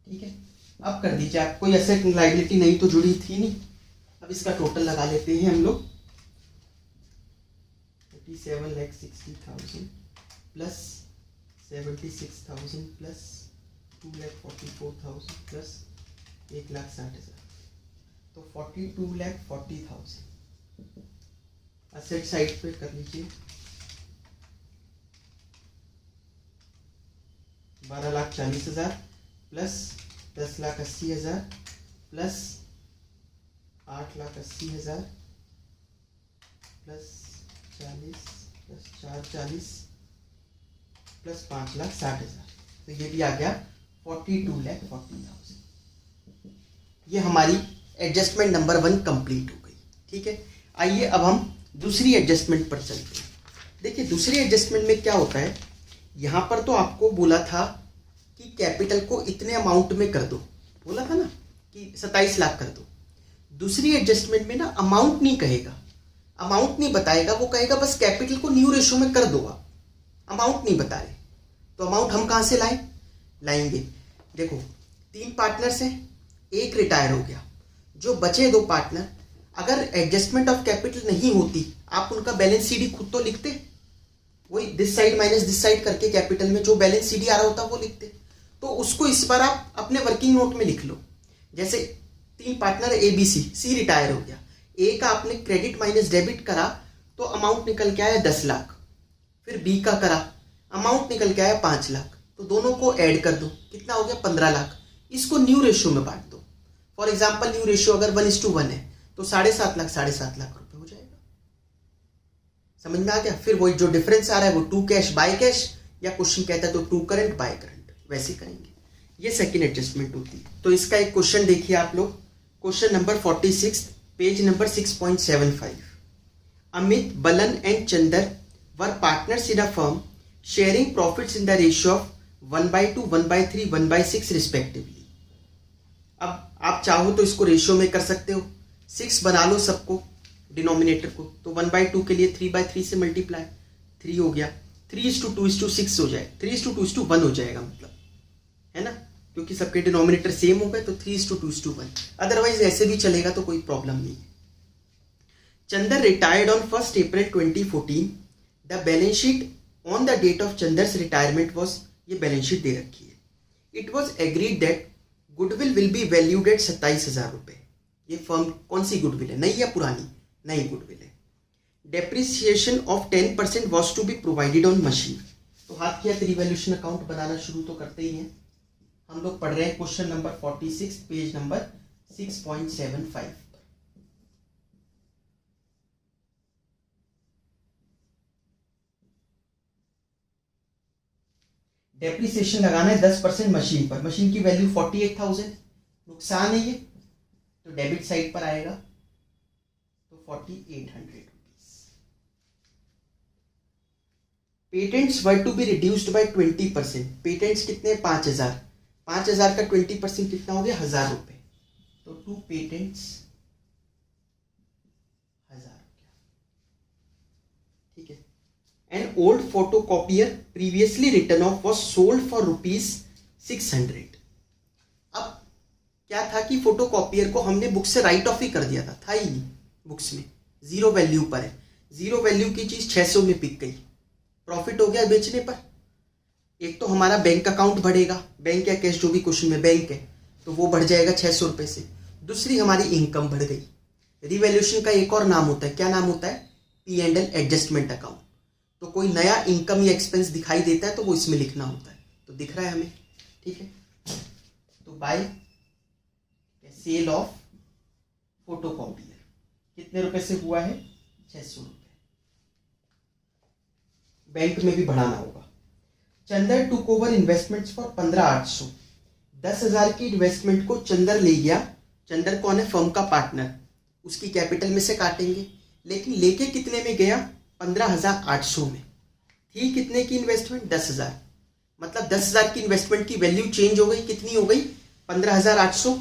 ठीक है। अब कर दीजिए आप, कोई एसेट लायबिलिटी नहीं तो जुड़ी थी नहीं, अब इसका टोटल लगा लेते हैं हम लोग, 37,60,000 प्लस 76,000 प्लस 2,44,000 प्लस 1,60,000, तो 42,40,000 असेट साइड पे कर लीजिए। 12,40,000 plus 10,80,000 plus 8,80,000 plus 40 plus 4,40 plus 5,60,000, तो ये भी आ गया 42,40,000। ये हमारी एडजस्टमेंट नंबर 1 कंप्लीट हो गई, ठीक है। आइए अब हम दूसरी एडजस्टमेंट पर चलते हैं। देखिए दूसरी एडजस्टमेंट में क्या होता है, यहां पर तो आपको बोला था कि कैपिटल को इतने अमाउंट में कर दो, बोला था ना कि 27 लाख कर दो। दूसरी एडजस्टमेंट में ना अमाउंट नहीं कहेगा, अमाउंट नहीं बताएगा, वो कहेगा बस कैपिटल को न्यू रेशियो में कर दो, आप अमाउंट नहीं बता रहे। तो अमाउंट हम कहां से लाएंगे, देखो 3 पार्टनर्स हैं, एक रिटायर हो गया, जो बचे 2 पार्टनर, अगर एडजस्टमेंट ऑफ कैपिटल नहीं होती आप उनका बैलेंस सीडी खुद तो लिखते, वही this side minus this side करके कैपिटल में जो बैलेंस सीडी आ रहा होता वो लिखते। तो उसको इस बार आप अपने वर्किंग नोट में लिख लो। जैसे 3 partner A B C retire हो गया, ए का आपने क्रेडिट माइनस डेबिट करा तो अमाउंट निकल के आया 10 लाख, फिर बी का करा अमाउंट निकल के आया 5 लाख, तो दोनों को ऐड कर दो, कितना हो गया 15 लाख। इसको न्यू रेशियो में बांट दो। फॉर एग्जाम्पल न्यू रेशियो अगर 1:1 है तो 7.5 लाख रुपए हो जाएगा। समझ में आ गया। फिर वही जो डिफरेंस आ रहा है वो टू कैश बाय कैश, या क्वेश्चन कहता है तो टू करंट बाय करंट, वैसे करेंगे। ये सेकेंड एडजस्टमेंट होती है। तो इसका एक क्वेश्चन देखिए आप लोग, question number 46 page number 6.75। Amit, Balan and Chander were partners in a firm sharing profits in the ratio of 1/2, 1/3, 1/6 respectively. अब आप चाहो तो इसको रेशियो में कर सकते हो, 6 बना लो सबको डिनोमिनेटर को, तो 1/2 के लिए 3/3 से मल्टीप्लाई, 3 हो गया, 3:2:6 हो जाए, 3:2:1 हो जाएगा मतलब, है ना, क्योंकि सबके डिनोमिनेटर सेम हो गए तो 3:2:1, अदरवाइज ऐसे भी चलेगा तो कोई प्रॉब्लम नहीं है। Chander retired on 1st April 2014। The balance sheet on the date of Chander's retirement was, ये बैलेंस शीट दे रखी है। It was agreed that goodwill will be valued at 27,000 रुपये। ये फर्म कौन सी गुडविल है, नई या पुरानी? नई गुडविल है। Depreciation of 10% was to be provided on machine. तो हाथ की हाथ रिवैल्यूएशन अकाउंट बनाना शुरू तो करते ही हैं। हम लोग पढ़ रहे हैं question number 46 page number 6.75। Depreciation लगाना है 10% मशीन पर। मशीन की वैल्यू 48,000, नुकसान है ये, तो डेबिट साइड पर आएगा, तो 4800 rupees. Patents were to be reduced by 20%। Patents कितने? 5,000। 5,000 का 20% कितना हो गया? 1,000 रुपये। तो 2 पेटेंट्स 1,000 हो गया। ठीक है। An old photocopier previously written off was sold for ₹600। अब क्या था कि फोटोकॉपियर को हमने बुक से राइट ऑफ ही कर दिया था ही नहीं बुक्स में, जीरो वैल्यू पर है। जीरो वैल्यू की चीज 600 में बिक गई, प्रॉफिट हो गया बेचने पर। एक तो हमारा बैंक अकाउंट बढ़ेगा, बैंक या कैश जो भी क्वेश्चन में बैंक है तो वो बढ़ जाएगा 600 रुपये से। दूसरी हमारी इनकम बढ़ गई। रिवैल्यूएशन का एक और नाम होता है, क्या नाम होता है? P&L adjustment account. तो कोई नया इनकम या एक्सपेंस दिखाई देता है तो वो इसमें लिखना होता है, तो दिख रहा है हमें। ठीक है, तो बाय सेल ऑफ फोटोकॉपियर कितने रुपए से हुआ है? 600 रुपये। बैंक में भी बढ़ाना होगा। Chander took over investments for 15,800। 10,000 की इन्वेस्टमेंट को चंदर ले गया। चंदर कौन है? फर्म का पार्टनर। उसकी कैपिटल में से काटेंगे, लेकिन लेके कितने में गया? 15,800 में। थी कितने की इन्वेस्टमेंट? 10,000। मतलब 10,000 की इन्वेस्टमेंट की वैल्यू चेंज हो गई, कितनी हो गई? 15,800।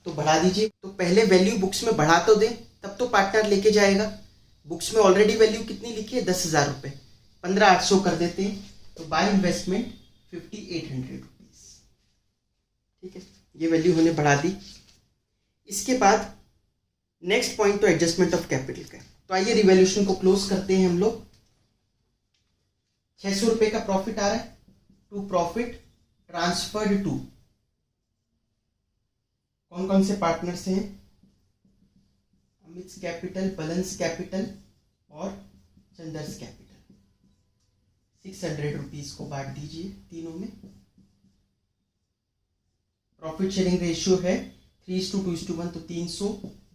तो बढ़ा दीजिए। तो पहले वैल्यू बुक्स में बढ़ा तो दे, तब तो पार्टनर लेके जाएगा। बुक्स में ऑलरेडी वैल्यू कितनी लिखी है? 10,000 रुपये। 15,800 कर देते हैं, तो बाय इन्वेस्टमेंट 5,800 रुपीज। ठीक है, ये वैल्यू हमने बढ़ा दी। इसके बाद नेक्स्ट पॉइंट तो एडजस्टमेंट ऑफ कैपिटल का। तो आइए रिवैल्यूएशन को क्लोज करते हैं हम लोग। 600 रुपये का प्रॉफिट आ रहा है, टू प्रॉफिट ट्रांसफर्ड टू कौन कौन से पार्टनर्स हैं? अमित कैपिटल, बैलेंस कैपिटल और चंदर्स कैपिटल। 600 रुपीज को बांट दीजिए तीनों में। प्रॉफिट शेयरिंग रेशियो है 3:2:1, तो 300,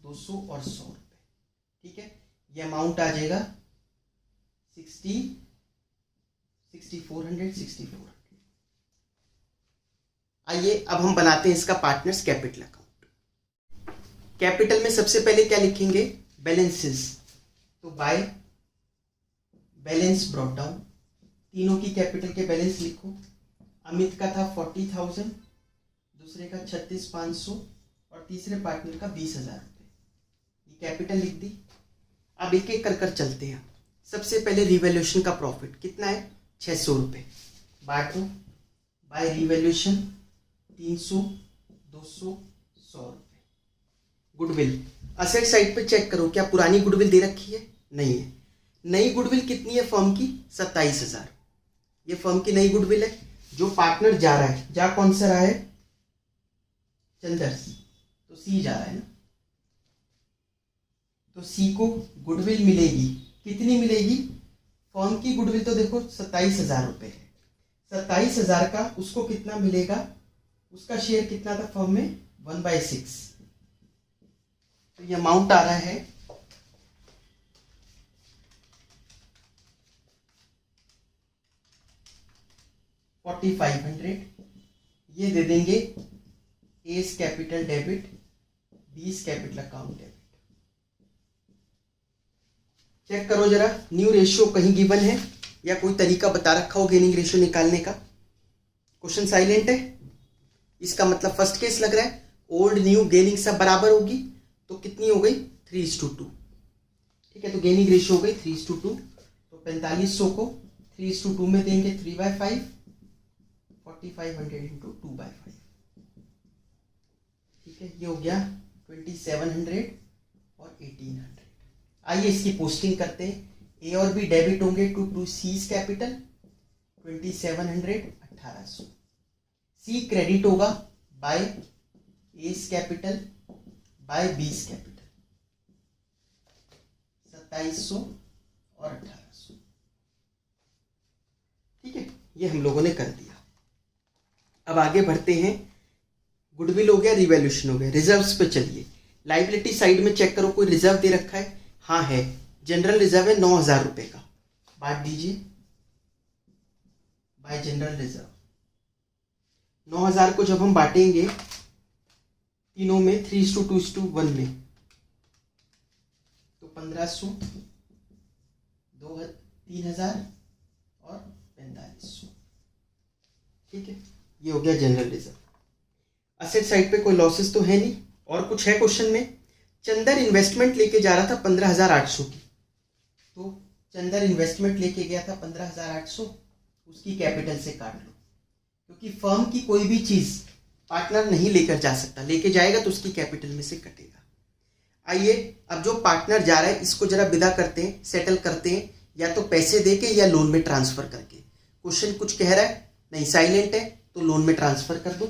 200 और 100 रुपये। ठीक है, ये अमाउंट आ जाएगा 6400। आइए अब हम बनाते हैं इसका पार्टनर्स कैपिटल अकाउंट। कैपिटल में सबसे पहले क्या लिखेंगे? बैलेंसेस। तो बाय बैलेंस ब्रॉट डाउन, तीनों की कैपिटल के बैलेंस लिखो। अमित का था 40,000, दूसरे का 36,500 और तीसरे पार्टनर का 20,000 रुपये। ये कैपिटल लिख दी। अब एक एक कर चलते हैं। सबसे पहले रिवैल्यूएशन का प्रॉफिट कितना है? 600 रुपये। बांटो बाय रिवैल्यूएशन 300, 200, 100 रुपये। गुडविल असेट साइड पे चेक करो, क्या पुरानी गुडविल दे रखी है? नहीं है। नई गुडविल कितनी है फर्म की? 27,000। ये फर्म की नई गुडविल है। जो पार्टनर जा रहा है, जा कौन सा रहा है? चंदर्स, तो सी जा रहा है ना, तो सी को गुडविल मिलेगी। कितनी मिलेगी? फर्म की गुडविल तो देखो 27,000 रुपये है। 27,000 का उसको कितना मिलेगा? उसका शेयर कितना था फर्म में? 1/6। तो ये अमाउंट आ रहा है 4,500। ये दे देंगे A's capital debit, B's capital account debit. Check करो जरा, न्यू रेशियो कहीं गिवन है या कोई तरीका बता रखा हो गेनिंग रेशियो निकालने का? क्वेश्चन साइलेंट है, इसका मतलब फर्स्ट केस लग रहा है। ओल्ड न्यू गेनिंग सब बराबर होगी, तो कितनी हो गई? 3:2। ठीक है, तो गेनिंग रेशियो हो गई 3:2। तो 4500 को 3:2 में देंगे 3/5, 4,500 × 2/5। ठीक है, ये हो गया 2700 और 1800। आइए इसकी पोस्टिंग करते हैं। ए और बी डेबिट होंगे to C's capital 2700 1800। C credit होगा by S capital by B's capital 2700 और 1800। ठीक है, ये हम लोगों ने कर दिया। अब आगे बढ़ते हैं। गुडविल हो गया, रिवैल्यूएशन हो गया, रिजर्व्स पे चलिए। लाइबिलिटी साइड में चेक करो कोई रिजर्व दे रखा है। हाँ है, जनरल रिजर्व है 9000 रुपए का, बांट दीजिए बाय जनरल रिजर्व। 9000 को जब हम बांटेंगे तीनों में 3:2:1 में, तो 1500 3000 और 4500। ठीक है, ये हो गया जनरल रिजर्व। असेट साइड पे कोई लॉसेस तो है नहीं। और कुछ है क्वेश्चन में? चंदर इन्वेस्टमेंट लेके जा रहा था 15,800 की, तो चंदर इन्वेस्टमेंट लेके गया था 15,800, उसकी कैपिटल से काट लो, क्योंकि फर्म की कोई भी चीज पार्टनर नहीं लेकर जा सकता, लेके जाएगा तो उसकी कैपिटल में से कटेगा। आइए अब जो पार्टनर जा रहा है इसको जरा विदा करते हैं, सेटल करते हैं, या तो पैसे देके या लोन में ट्रांसफर करके। क्वेश्चन कुछ कह रहा है? नहीं, साइलेंट है, तो लोन में ट्रांसफर कर दो।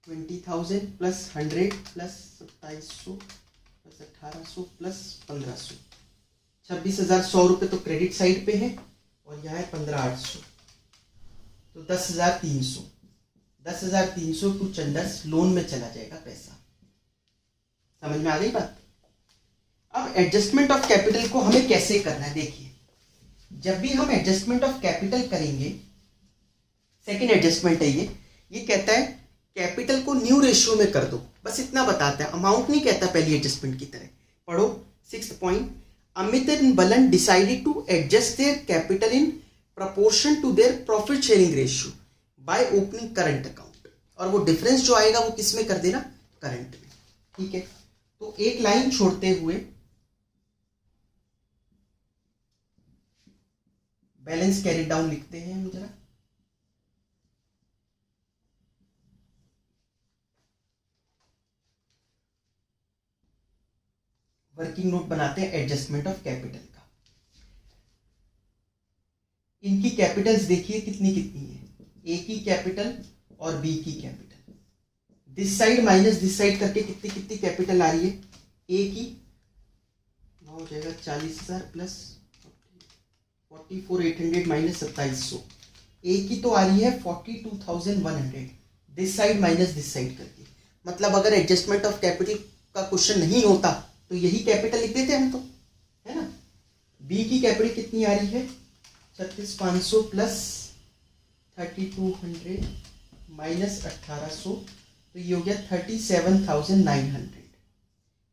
20,000 प्लस 100 प्लस 2700 प्लस 1800 प्लस 1500, 26,100 रुपये तो क्रेडिट साइड पे है, और यहाँ है 15,800, तो 10,300। 10,300 टू चंदर्स लोन में चला जाएगा पैसा। समझ में आ गई बात? अब एडजस्टमेंट ऑफ कैपिटल को हमें कैसे करना है देखिए। जब भी हम एडजस्टमेंट ऑफ कैपिटल करेंगे, सेकेंड एडजस्टमेंट है ये कहता है कैपिटल को न्यू रेशियो में कर दो, बस इतना बताता है, अमाउंट नहीं कहता पहली एडजस्टमेंट की तरह। पढ़ो 6th point, Amit and Balan decided to adjust their capital in proportion to their profit sharing ratio by opening current account. और वो डिफरेंस जो आएगा वो किस में कर देना? करंट में। ठीक है, तो एक लाइन छोड़ते हुए बैलेंस कैरी डाउन लिखते हैं हम जरा। वर्किंग नोट बनाते हैं एडजस्टमेंट ऑफ कैपिटल का। इनकी कैपिटल्स देखिए कितनी कितनी है, ए की कैपिटल और बी की capital, this side minus this side करके कितनी कितनी कैपिटल आ रही है। ए की हो जाएगा 40,000 प्लस 44,800 माइनस 2700। ए की तो आ रही है 42,100, this side minus this side करके। मतलब अगर एडजस्टमेंट ऑफ कैपिटल का क्वेश्चन नहीं होता तो यही कैपिटल लिख देते हम तो, है ना। बी की कैपिटल कितनी आ रही है? 36,500 प्लस 3200 माइनस 1800, तो ये हो गया 37,900।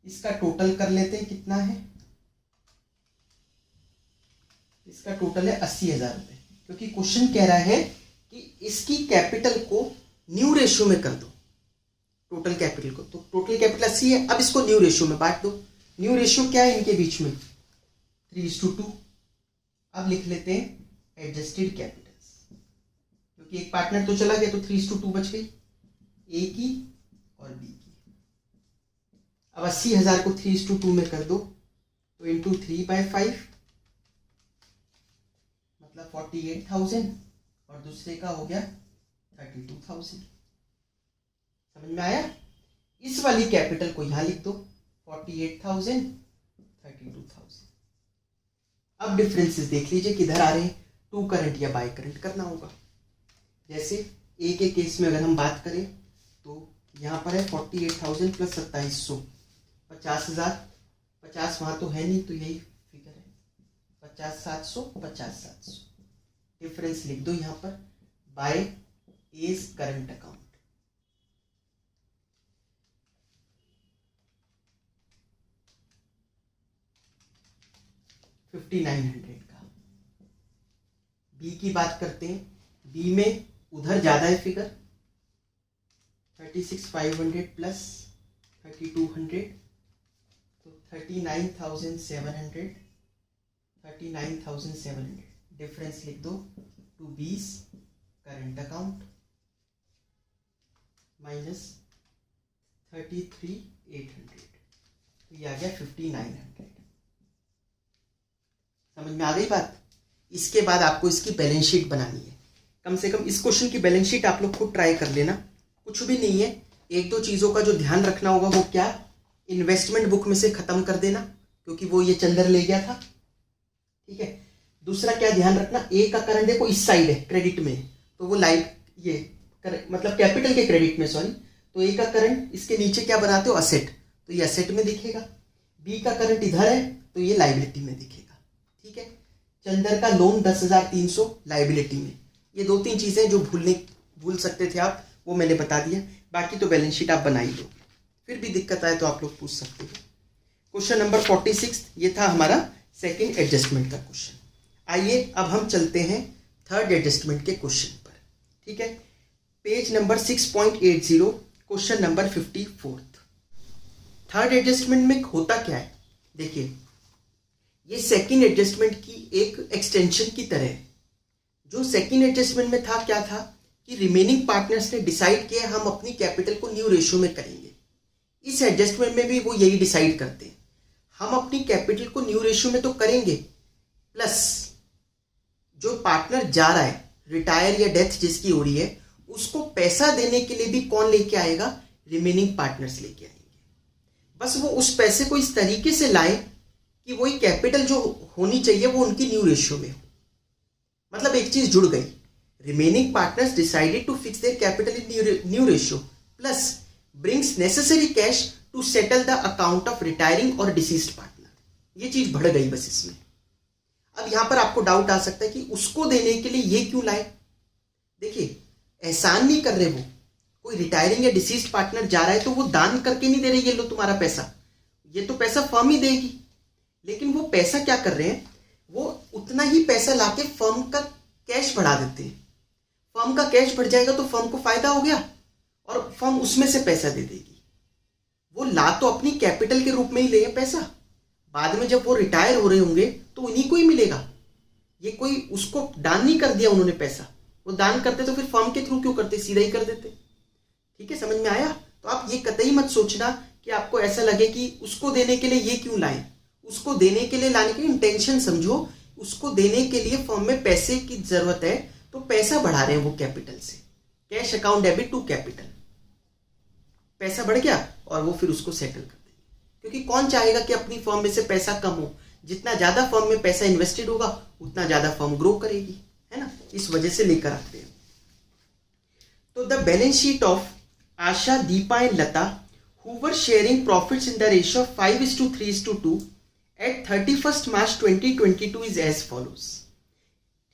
इसका टोटल कर लेते हैं, कितना है? इसका टोटल है 80,000 रुपये, क्योंकि क्वेश्चन कह रहा है कि इसकी कैपिटल को न्यू रेशियो में कर दो, टोटल कैपिटल को। तो टोटल कैपिटल 80 है, अब इसको न्यू रेशियो में बांट दो। न्यू रेशियो क्या है इनके बीच में? 3:2। अब लिख लेते हैं एडजस्टेड कैपिटल्स, क्योंकि एक पार्टनर तो चला गया तो 3:2 बच गई, ए की और बी की। अब 80,000 को 3:2 में कर दो, तो इंटू 3/5 मतलब 48,000, और दूसरे का हो गया 32,000। समझ में आया? इस वाली कैपिटल को यहां लिख दो, 48,000 32,000। अब डिफरेंसेस देख लीजिए किधर आ रहे हैं, टू करंट या बाय करंट करना होगा। जैसे ए के केस में अगर हम बात करें तो यहां पर है 48,000 प्लस 2700, 50,000, 50 वहां तो है नहीं तो यही फिगर है, 50,700 50,700। डिफरेंस लिख दो यहां पर बाय एज करंट अकाउंट। 5,900 का। बी की बात करते हैं, बी में उधर ज्यादा है फिगर, 36,500 प्लस 3,200, तो 39,700, 39,700। डिफरेंस लिख दो टू बीस करंट अकाउंट। माइनस 33,800, तो ये आ गया 5,900। समझ में आ गई बात। इसके बाद आपको इसकी बैलेंस शीट बनानी है। कम से कम इस क्वेश्चन की बैलेंस शीट आप लोग खुद ट्राई कर लेना, कुछ भी नहीं है। एक दो चीज़ों का जो ध्यान रखना होगा वो क्या, इन्वेस्टमेंट बुक में से खत्म कर देना, क्योंकि वो ये चंदर ले गया था, ठीक है। दूसरा क्या ध्यान रखना, ए का करंट देखो इस साइड है क्रेडिट में, तो वो मतलब कैपिटल के क्रेडिट में, सॉरी, तो ए का करंट इसके नीचे क्या बनाते हो, असेट, तो ये असेट में दिखेगा। बी का करंट इधर है तो ये लाइबिलिटी में दिखेगा, ठीक है। चंदर का लोन 10,300 लाइबिलिटी में। ये दो तीन चीजें जो भूल सकते थे आप, वो मैंने बता दिया। बाकी तो बैलेंस शीट आप बना ही दो, फिर भी दिक्कत आए तो आप लोग पूछ सकते हो। क्वेश्चन नंबर 46 ये था हमारा सेकंड एडजस्टमेंट का क्वेश्चन। आइए अब हम चलते हैं थर्ड एडजस्टमेंट के क्वेश्चन पर, ठीक है। Page number 6.80, question number 54। Third adjustment में होता क्या है, देखिए, ये सेकंड एडजस्टमेंट की एक एक्सटेंशन की तरह है। जो सेकंड एडजस्टमेंट में था क्या था कि रिमेनिंग पार्टनर्स ने डिसाइड किया हम अपनी कैपिटल को न्यू रेशियो में करेंगे। इस एडजस्टमेंट में भी वो यही डिसाइड करते हैं, हम अपनी कैपिटल को न्यू रेशियो में तो करेंगे, प्लस जो पार्टनर जा रहा है, रिटायर या डेथ जिसकी हो रही है, उसको पैसा देने के लिए भी कौन लेके आएगा, रिमेनिंग पार्टनर्स लेके आएंगे। बस वो उस पैसे को इस तरीके से लाए कि वही कैपिटल जो होनी चाहिए वो उनकी न्यू रेशियो में हो। मतलब एक चीज जुड़ गई, remaining partners decided to fix their capital in new ratio plus brings necessary cash to settle the account of retiring और डिसीज्ड पार्टनर। ये चीज बढ़ गई बस इसमें। अब यहां पर आपको डाउट आ सकता है कि उसको देने के लिए ये क्यों लाए। देखिए, एहसान नहीं कर रहे वो, कोई रिटायरिंग या डिसीज्ड पार्टनर जा रहा है तो वो दान करके नहीं दे रहे ये लो तुम्हारा पैसा, ये तो पैसा फर्म ही देगी। लेकिन वो पैसा क्या कर रहे हैं, वो उतना ही पैसा लाके फर्म का कैश बढ़ा देते हैं। फर्म का कैश बढ़ जाएगा तो फर्म को फायदा हो गया और फर्म उसमें से पैसा दे देगी। वो ला तो अपनी कैपिटल के रूप में ही ले पैसा, बाद में जब वो रिटायर हो रहे होंगे तो उन्हीं को ही मिलेगा। ये कोई उसको दान नहीं कर दिया उन्होंने पैसा, वो दान करते तो फिर फर्म के थ्रू क्यों करते, सीधा ही कर देते। ठीक है, समझ में आया। तो आप ये कतई मत सोचना कि आपको ऐसा लगे कि उसको देने के लिए ये क्यों लाए। उसको देने के लिए लाने की इंटेंशन समझो, उसको देने के लिए फर्म में पैसे की जरूरत है तो पैसा बढ़ा रहे हैं वो कैपिटल से, cash account debit to capital, पैसा बढ़ गया और वो फिर उसको सेटल कर देंगे। क्योंकि कौन चाहेगा कि अपनी फर्म में से पैसा कम हो, जितना ज्यादा फर्म में पैसा इन्वेस्टेड होगा उतना ज्यादा फर्म ग्रो करेगी, है ना, इस वजह से लेकर आते हैं। तो the balance sheet of Asha, Deepa and Lata who were sharing profits in the ratio of 5:3:2 at 31st March 2022 is as follows।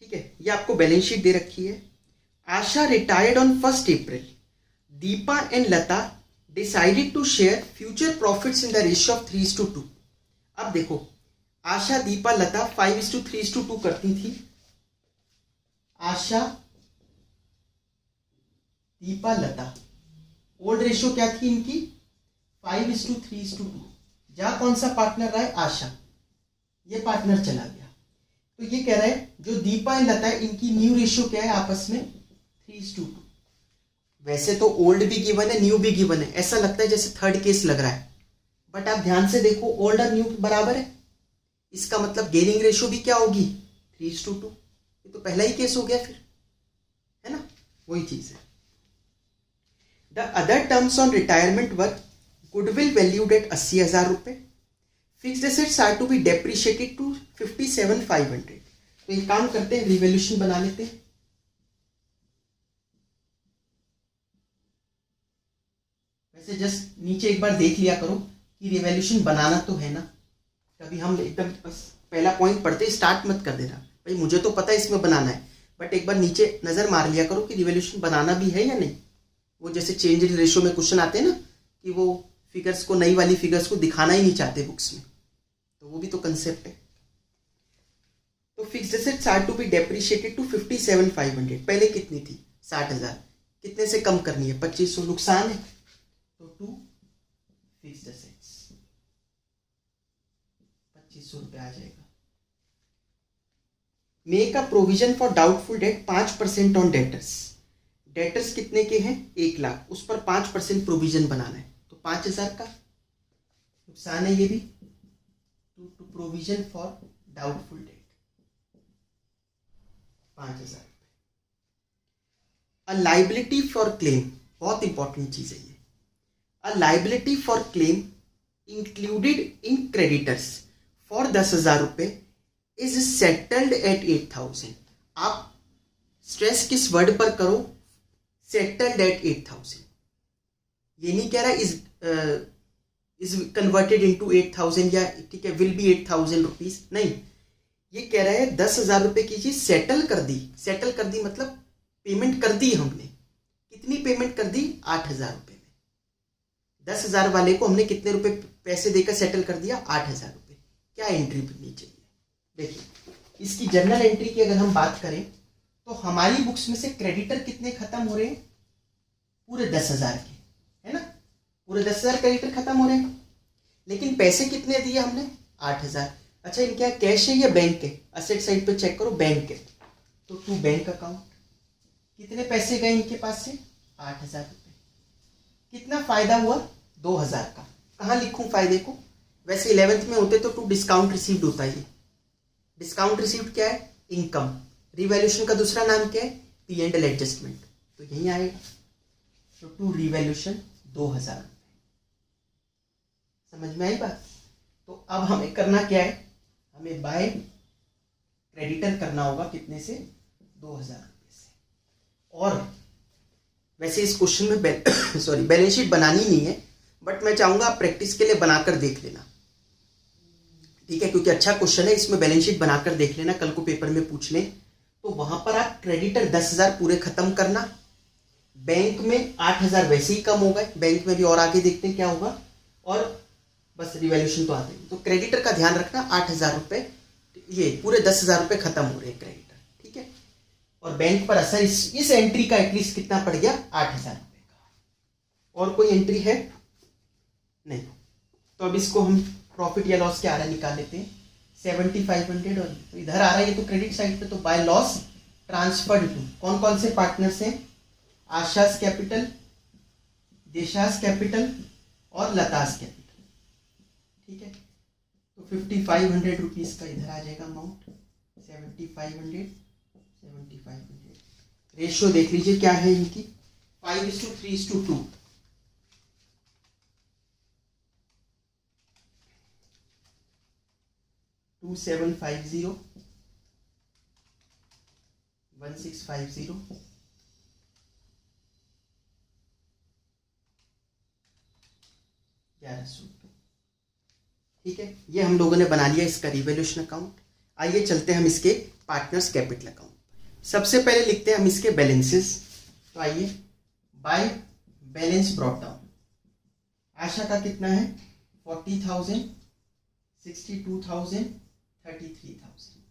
ठीक है, ये आपको बैलेंस शीट दे रखी है। Asha retired on 1st April। Deepa and Lata decided to share future profits in the ratio of 3:2। अब देखो, आशा, दीपा, लता 5:3:2 करती थी। आशा, दीपा, लता, ओल्ड रेशियो क्या थी इनकी, 5:3:2। जहां कौन सा पार्टनर रहा है, आशा, ये पार्टनर चला गया। तो ये कह रहा है जो दीपा एंड लता है इनकी न्यू रेशियो क्या है आपस में, 3:2। वैसे तो ओल्ड भी गिवन है, न्यू भी गिवन है, ऐसा लगता है जैसे थर्ड केस लग रहा है, बट आप ध्यान से देखो ओल्ड और न्यू बराबर है। इसका मतलब गेनिंग रेशियो भी क्या होगी, 3:2। ये तो पहला ही केस हो गया फिर, है ना, वही चीज है। The other terms on retirement were goodwill valued at 80,000 रुपए, fixed assets are to be depreciated to 57,500। तो एक काम करते हैं, रिवैल्यूएशन बना लेते हैं। वैसे जस्ट नीचे एक बार देख लिया करो कि रिवैल्यूएशन बनाना तो है ना, कभी हम एकदम बस पहला पॉइंट पढ़ते स्टार्ट मत कर देना, भाई मुझे तो पता है इसमें बनाना है, बट एक बार नीचे नजर मार लिया करो कि रिवैल्यूएशन बनाना भी है या नहीं। वो जैसे चेंज इन रेशियो में क्वेश्चन आते हैं ना कि वो फिगर्स को, नई वाली फिगर्स को दिखाना ही नहीं चाहते बुक्स में, तो वो भी तो कंसेप्ट है। तो fixed assets are to be depreciated to 57,500। पहले कितनी थी, 60,000, कितने से कम करनी है, 2500, नुकसान है तो 2 फिक्स्ड एसेट्स 2500 रुपए आ जाएगा। Make a provision for doubtful date 5% on debtors. Debtors कितने के हैं 1 लाख, उस पर 5% प्रोविजन बनाना है, तो 5,000 का नुकसान है ये भी, to provision for doubtful debt 5,000 रुपये। अ लाइबिलिटी फॉर क्लेम, बहुत इंपॉर्टेंट चीज है ये, a liability for claim included in creditors for 10,000 रुपये इज सेटल्ड एट 8,000। आप स्ट्रेस किस वर्ड पर करो, सेटल्ड एट 8,000। ये नहीं कह रहा इज कन्वर्टेड इनटू 8,000 या ठीक है विल बी 8,000 रुपीज, नहीं, ये कह रहा है 10,000 रुपये की चीज सेटल कर दी। सेटल कर दी मतलब पेमेंट कर दी हमने, कितनी पेमेंट कर दी 8,000 रुपये में। 10,000 वाले को हमने कितने रुपए पैसे देकर सेटल कर दिया 8,000 रुपये। क्या एंट्री बननी चाहिए, देखिए इसकी जर्नल एंट्री की अगर हम बात करें तो हमारी बुक्स में से क्रेडिटर कितने खत्म हो रहे हैं, पूरे 10,000 के, है ना, पूरे 10,000 क्रेडिटर खत्म हो रहे हैं, लेकिन पैसे कितने दिए हमने 8,000। अच्छा इनके यहाँ कैश है या बैंक है, असेट साइड पे चेक करो, बैंक है, तो टू बैंक अकाउंट, कितने पैसे गए इनके पास से 8,000 रुपये, कितना फायदा हुआ 2,000 का। कहाँ लिखूं फायदे को, वैसे 11th में होते तो टू डिस्काउंट रिसीव्ड होता है, डिस्काउंट रिसीव्ड क्या है इनकम, रिवैल्यूएशन का दूसरा नाम क्या है पी एंड एल एडजस्टमेंट, तो यही आएगा, तो टू रिवैल्यूएशन 2,000 रुपये। समझ में आई बात। तो अब हमें करना क्या है, हमें बाय क्रेडिटर करना होगा कितने से 2,000 रुपये से। और वैसे इस क्वेश्चन में बैलेंस शीट बनानी नहीं है, बट मैं चाहूंगा आप प्रैक्टिस के लिए बनाकर देख लेना, ठीक है, क्योंकि अच्छा क्वेश्चन है, इसमें बैलेंस शीट बनाकर देख लेना, कल को पेपर में पूछ लें तो वहां पर आप क्रेडिटर 10,000 पूरे खत्म करना, बैंक में 8,000 वैसे ही कम हो गए, बैंक में भी और आगे देखते हैं क्या होगा, और बस रिवैल्यूएशन तो आते हैं, तो क्रेडिटर का ध्यान रखना 8,000 रुपये, ये पूरे 10,000 रुपये खत्म हो रहे हैं क्रेडिटर, ठीक है, और बैंक पर असर इस एंट्री का एटलीस्ट कितना पड़ गया 8,000 रुपये का। और कोई एंट्री है नहीं, तो अब इसको हम प्रॉफिट या लॉस क्या आ रहा है निकाल लेते हैं, 7,500, और तो इधर आ रहा है ये तो क्रेडिट साइड पे, तो बाय लॉस ट्रांसफर्ड टू कौन कौन से पार्टनर्स हैं, आशास कैपिटल, देशास कैपिटल और लतास कैपिटल, ठीक है, तो 5,500 रुपीज का इधर आ जाएगा अमाउंट, 7,500 रेशियो देख लीजिए क्या है इनकी, 5:3:2, 2,750, 1,650, 1,100, ठीक है, ये हम लोगों ने बना लिया इसका रिवैल्यूएशन अकाउंट। आइए चलते हैं हम इसके पार्टनर्स कैपिटल अकाउंट। सबसे पहले लिखते हैं हम इसके बैलेंसेस, तो आइए बाय बैलेंस ब्रॉट डाउन, आशा का कितना है 40,000, 62,000, 33,000।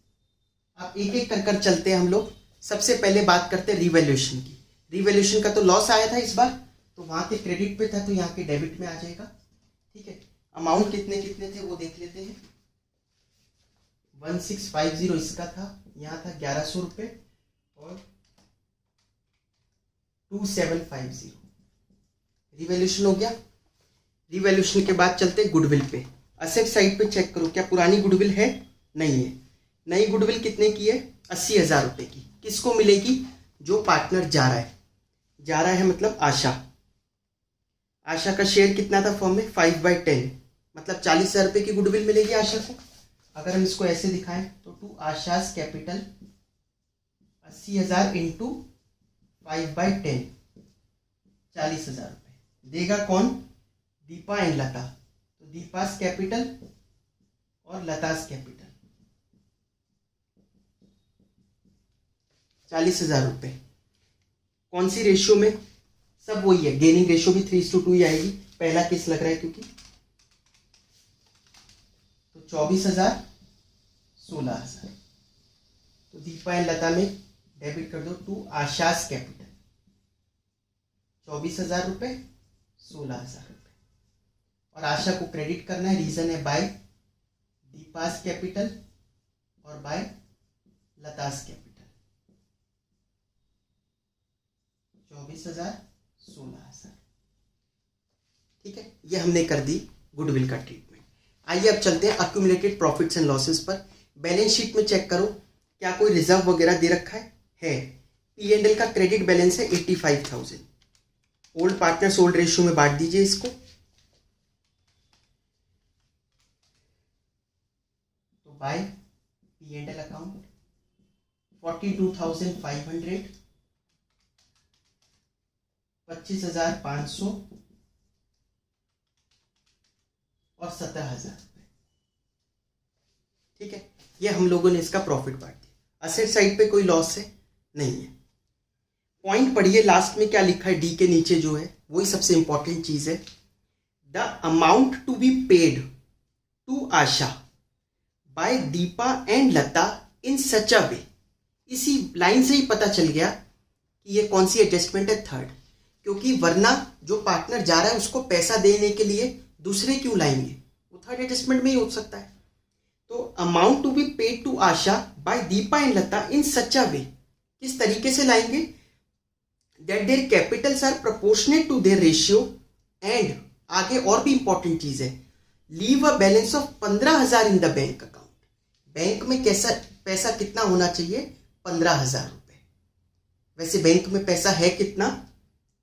अब एक एक कर चलते हैं हम लोग। सबसे पहले बात करते हैं रिवैल्यूएशन की। रिवैल्यूएशन का तो लॉस आया था इस बार, तो वहां के क्रेडिट पे था तो यहाँ के डेबिट में आ जाएगा, ठीक है। अमाउंट कितने कितने थे वो देख लेते हैं, 1,650 इसका था, यहाँ था 1,100 रुपये, और 2,750 रिवैल्यूएशन हो गया। रिवैल्यूएशन के बाद चलते गुडविल पे। असेट साइड पे चेक करो क्या पुरानी गुडविल है, नहीं है। नई गुडविल कितने की है 80,000 रुपये की। किसको मिलेगी, जो पार्टनर जा रहा है, जा रहा है मतलब आशा। आशा का शेयर कितना था फॉर्म में 5/10, मतलब 40,000 रुपये की गुडविल मिलेगी आशा को। अगर हम इसको ऐसे दिखाएं तो टू आशास कैपिटल 80,000 इंटू 5/10, 40,000 रुपये देगा कौन, दीपा एंड लता। तो दीपास कैपिटल और लतास कैपिटल 40,000 रुपये। कौन सी रेशियो में, सब वही है, गेनिंग रेशियो भी 3:2 ही आएगी, पहला केस लग रहा है क्योंकि। तो 24,000, 16,000, तो दीपा एंड लता में डेबिट कर दो टू आशास कैपिटल 24,000 रुपये, 16,000 रुपये, और आशा को क्रेडिट करना है, रीजन है बाय दीपास कैपिटल और बाय लतास कैपिटल 24,000, 16,000। ठीक है, ये हमने कर दी गुडविल का ट्रीटमेंट। आइए अब चलते हैं अक्यूमुलेटेड प्रॉफिट्स एंड लॉसेस पर। बैलेंस शीट में चेक करो क्या कोई रिजर्व वगैरह दे रखा है। P&L का क्रेडिट बैलेंस है 85,000। ओल्ड पार्टनर्स ओल्ड रेशियो में बांट दीजिए इसको। तो बाय P&L अकाउंट 42,500, 25,500 और 17,000 रुपये। ठीक है, ये हम लोगों ने इसका प्रॉफिट बांट दिया। असेट साइड पे कोई लॉस है नहीं है। पॉइंट पढ़िए लास्ट में क्या लिखा है, डी के नीचे जो है वही सबसे इंपॉर्टेंट चीज है। The amount to be paid to Asha by Deepa and Lata in such a way. इसी लाइन से ही पता चल गया कि ये कौन सी एडजस्टमेंट है, थर्ड। क्योंकि वरना जो पार्टनर जा रहा है उसको पैसा देने के लिए दूसरे क्यों लाएंगे, वो थर्ड एडजस्टमेंट में ही हो सकता है। तो amount to be paid to Asha by Deepa and Lata in such a way, किस तरीके से लाएंगे, that their capitals are proportionate to their ratio and आगे और भी इंपॉर्टेंट चीज है, leave a balance of 15,000 in the bank account. Bank में कैसा पैसा कितना होना चाहिए, 15,000 रुपये। वैसे बैंक में पैसा है कितना,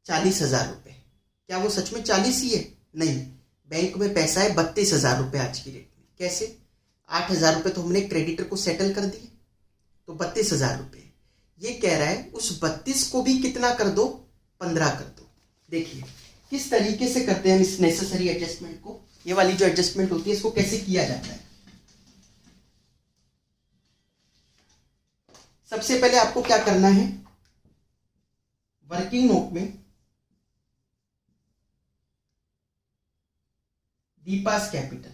40,000 रुपये। क्या वो सच में 40 ही है, नहीं, बैंक में पैसा है 32,000 रुपये आज की डेट में। कैसे, 8,000 रुपये तो हमने क्रेडिटर को सेटल कर दिए, तो 32,000 रुपये। ये कह रहा है उस 32 को भी कितना कर दो, 15 कर दो। देखिए किस तरीके से करते हैं हम इस नेसेसरी एडजस्टमेंट को। ये वाली जो एडजस्टमेंट होती है इसको कैसे किया जाता है। सबसे पहले आपको क्या करना है, वर्किंग नोट में दीपास कैपिटल,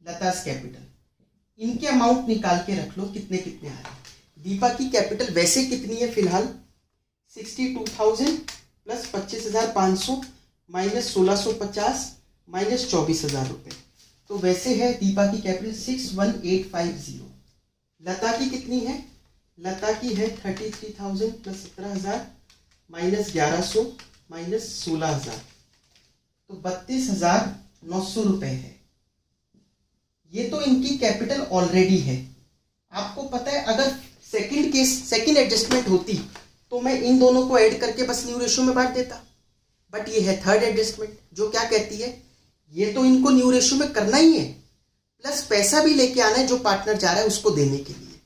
लतास कैपिटल, इनके अमाउंट निकाल के रख लो कितने कितने आ रहे हैं। दीपा की कैपिटल वैसे कितनी है फिलहाल, 62,000 प्लस 25,500 माइनस 1,650 माइनस 24,000 रुपये। तो वैसे है दीपा की कैपिटल 61,850। लता की कितनी है, लता की है 33,000 प्लस 17,000 माइनस 1,100 माइनस 16,000, तो 32,900 रुपये है। ये तो इनकी कैपिटल ऑलरेडी है। आपको पता है अगर सेकंड एडजस्टमेंट होती तो मैं इन दोनों को ऐड करके बस न्यू रेशियो में बांट देता, बट ये है थर्ड एडजस्टमेंट जो क्या कहती है, ये तो इनको न्यू रेशियो में करना ही है, प्लस पैसा भी लेके आना है जो पार्टनर जा रहा है उसको देने के लिए।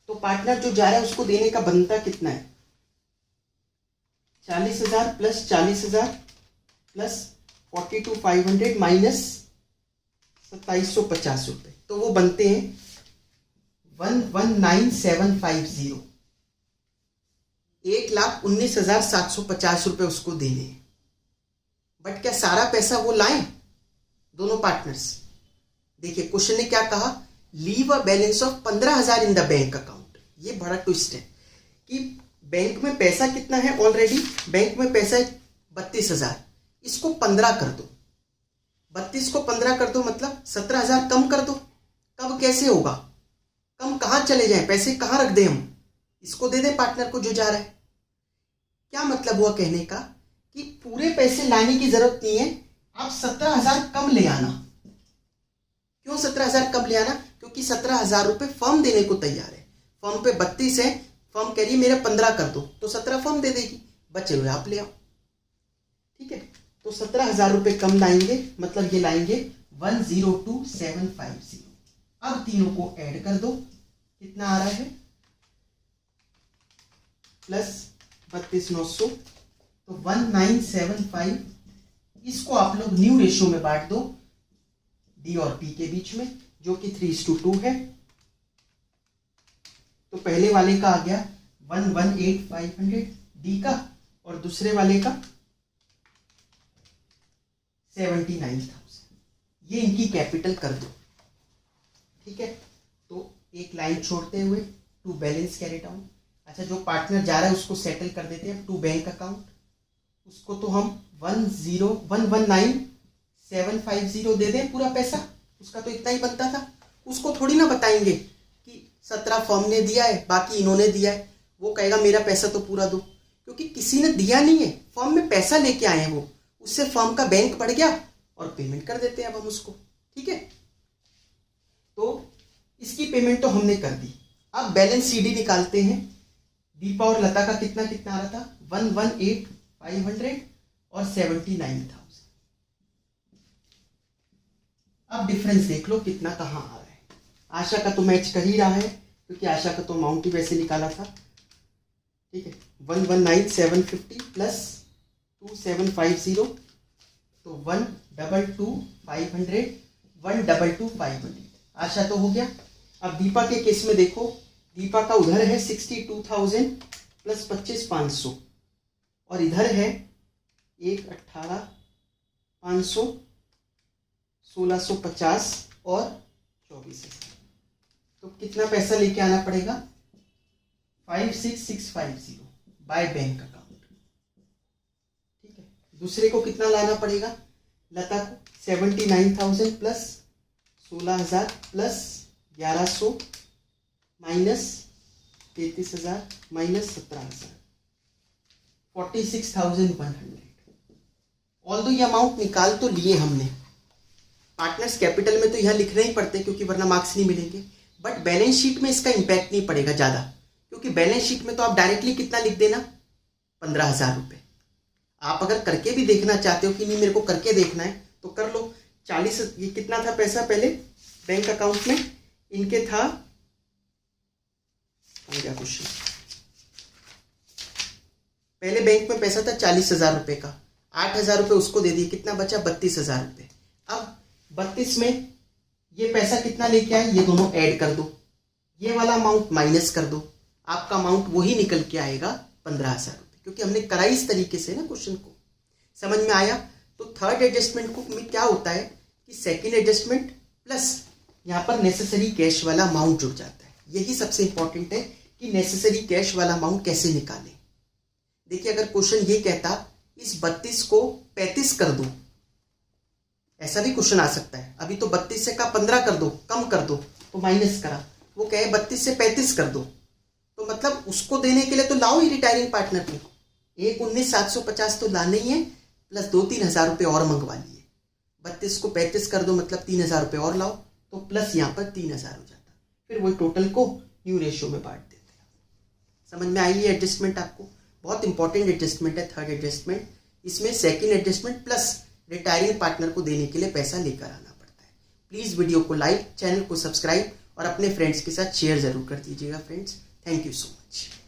तो पार्टनर जो जा रहा है उसको देने का बनता कितना है, 40,000 प्लस 40,000 प्लस 42,500 माइनस 2,750 रुपये, तो वो बनते हैं 119,750। 1,19,750 रुपये उसको देने हैं। बट क्या सारा पैसा वो लाएं दोनों पार्टनर्स। देखिए क्वेश्चन ने क्या कहा, leave a balance of 15,000 in the bank account. ये बड़ा ट्विस्ट है कि बैंक में पैसा कितना है, ऑलरेडी बैंक में पैसा है 32,000, इसको 15 कर दो, 32 को 15 कर दो मतलब 17,000 कम कर दो। कब कैसे होगा, कम कहाँ चले जाएं, पैसे कहाँ रख दें हम, इसको दे दें पार्टनर को जो जा रहा है। क्या मतलब हुआ कहने का कि पूरे पैसे लाने की जरूरत नहीं है, आप 17,000 कम ले आना। क्यों 17,000 कम ले आना, क्योंकि 17,000 रुपये फर्म देने को तैयार है। फर्म पे 32 है, फर्म कह रही है मेरे 15 कर दो, तो 17 फर्म दे देगी, बचे हुए आप ले आओ। ठीक है, तो 17,000 रुपये कम लाएंगे, मतलब ये लाएंगे 102,750। अब तीनों को ऐड कर दो, कितना आ रहा है, प्लस 32,900, तो 1975। इसको आप लोग न्यू रेशियो में बांट दो डी और पी के बीच में, जो कि 3:2 है। तो पहले वाले का आ गया 118,500 डी का, और दूसरे वाले का 79,000। ये इनकी कैपिटल कर दो। ठीक है, तो एक लाइन छोड़ते हुए टू बैलेंस कैरी डाउन। अच्छा, जो पार्टनर जा रहा है उसको सेटल कर देते हैं टू बैंक अकाउंट। उसको तो हम 119,750 दे दें पूरा पैसा, उसका तो इतना ही बनता था। उसको थोड़ी ना बताएंगे कि 17 फर्म ने दिया है बाकी इन्होंने दिया है, वो कहेगा मेरा पैसा तो पूरा दो, क्योंकि किसी ने दिया नहीं है, फर्म में पैसा लेके आए हैं वो, उससे फर्म का बैंक बढ़ गया और पेमेंट कर देते हैं अब हम उसको। ठीक है, तो इसकी पेमेंट तो हमने कर दी। अब बैलेंस सीडी निकालते हैं। दीपा और लता का कितना कितना आ रहा था, 118,500 और 79,000। अब डिफरेंस देख लो कितना कहाँ आ रहा है। आशा का तो मैच कर ही रहा है, क्योंकि आशा का तो अमाउंट ही वैसे निकाला था। ठीक है, 119,750 प्लस 2,750, तो 122,500, 122,500। आशा तो हो गया। अब दीपा के केस में देखो, दीपा का उधर है 62,000 प्लस 25,500 और इधर है 18,500, 1650 और 24,000। तो कितना पैसा लेके आना पड़ेगा, 56,650 बाय बैंक अकाउंट। ठीक है, दूसरे को कितना लाना पड़ेगा, लता को 79,000 plus 16,000 plus 1,100 minus 33,000 minus 17,000, 46,100। All दो ये अमाउंट निकाल तो लिए हमने, पार्टनर्स कैपिटल में तो यहाँ लिखने ही पड़ते क्योंकि वरना मार्क्स नहीं मिलेंगे, बट बैलेंस शीट में इसका इम्पैक्ट नहीं पड़ेगा ज़्यादा, क्योंकि बैलेंस शीट में तो आप डायरेक्टली कितना लिख देना, 15,000 रुपये। आप अगर करके भी देखना चाहते हो कि नहीं मेरे को करके देखना है तो कर लो। 40, ये कितना था पैसा पहले बैंक अकाउंट में, इनके था क्या क्वेश्चन, पहले बैंक में पैसा था 40,000 रुपये का, 8,000 रुपये उसको दे दिए, कितना बचा 32,000 रुपये। अब 32 में ये पैसा कितना लेके आए, ये दोनों ऐड कर दो, ये वाला अमाउंट माइनस कर दो, आपका अमाउंट वही निकल के आएगा 15,000 रुपये, क्योंकि हमने करा इस तरीके से ना क्वेश्चन को। समझ में आया। तो थर्ड एडजस्टमेंट को में क्या होता है कि सेकंड एडजस्टमेंट प्लस यहाँ पर नेसेसरी कैश वाला अमाउंट जुड़ जाता है। यही सबसे इंपॉर्टेंट है कि नेसेसरी कैश वाला अमाउंट कैसे निकालें। देखिए, अगर क्वेश्चन ये कहता इस 32 को 35 कर दो, ऐसा भी क्वेश्चन आ सकता है। अभी तो 32 से का 15 कर दो, कम कर दो, तो माइनस करा, वो कहे 32 से 35 कर दो, तो मतलब उसको देने के लिए तो लाओ ही रिटायरिंग पार्टनर को, 19,750 तो लाना ही है, प्लस 2-3 हज़ार रुपये और मंगवा लिए। 32 को 35 कर दो मतलब 3,000 रुपये और लाओ, तो प्लस यहाँ पर 3,000 हो जाता, फिर वही टोटल को न्यू रेशियो में बांट देते हैं। समझ में आई ये एडजस्टमेंट आपको, बहुत इंपॉर्टेंट एडजस्टमेंट है थर्ड एडजस्टमेंट। इसमें second adjustment plus retiring partner को देने के लिए पैसा लेकर आना पड़ता है। प्लीज़ वीडियो को लाइक, चैनल को सब्सक्राइब और अपने फ्रेंड्स के साथ शेयर जरूर कर दीजिएगा friends. Thank you so much.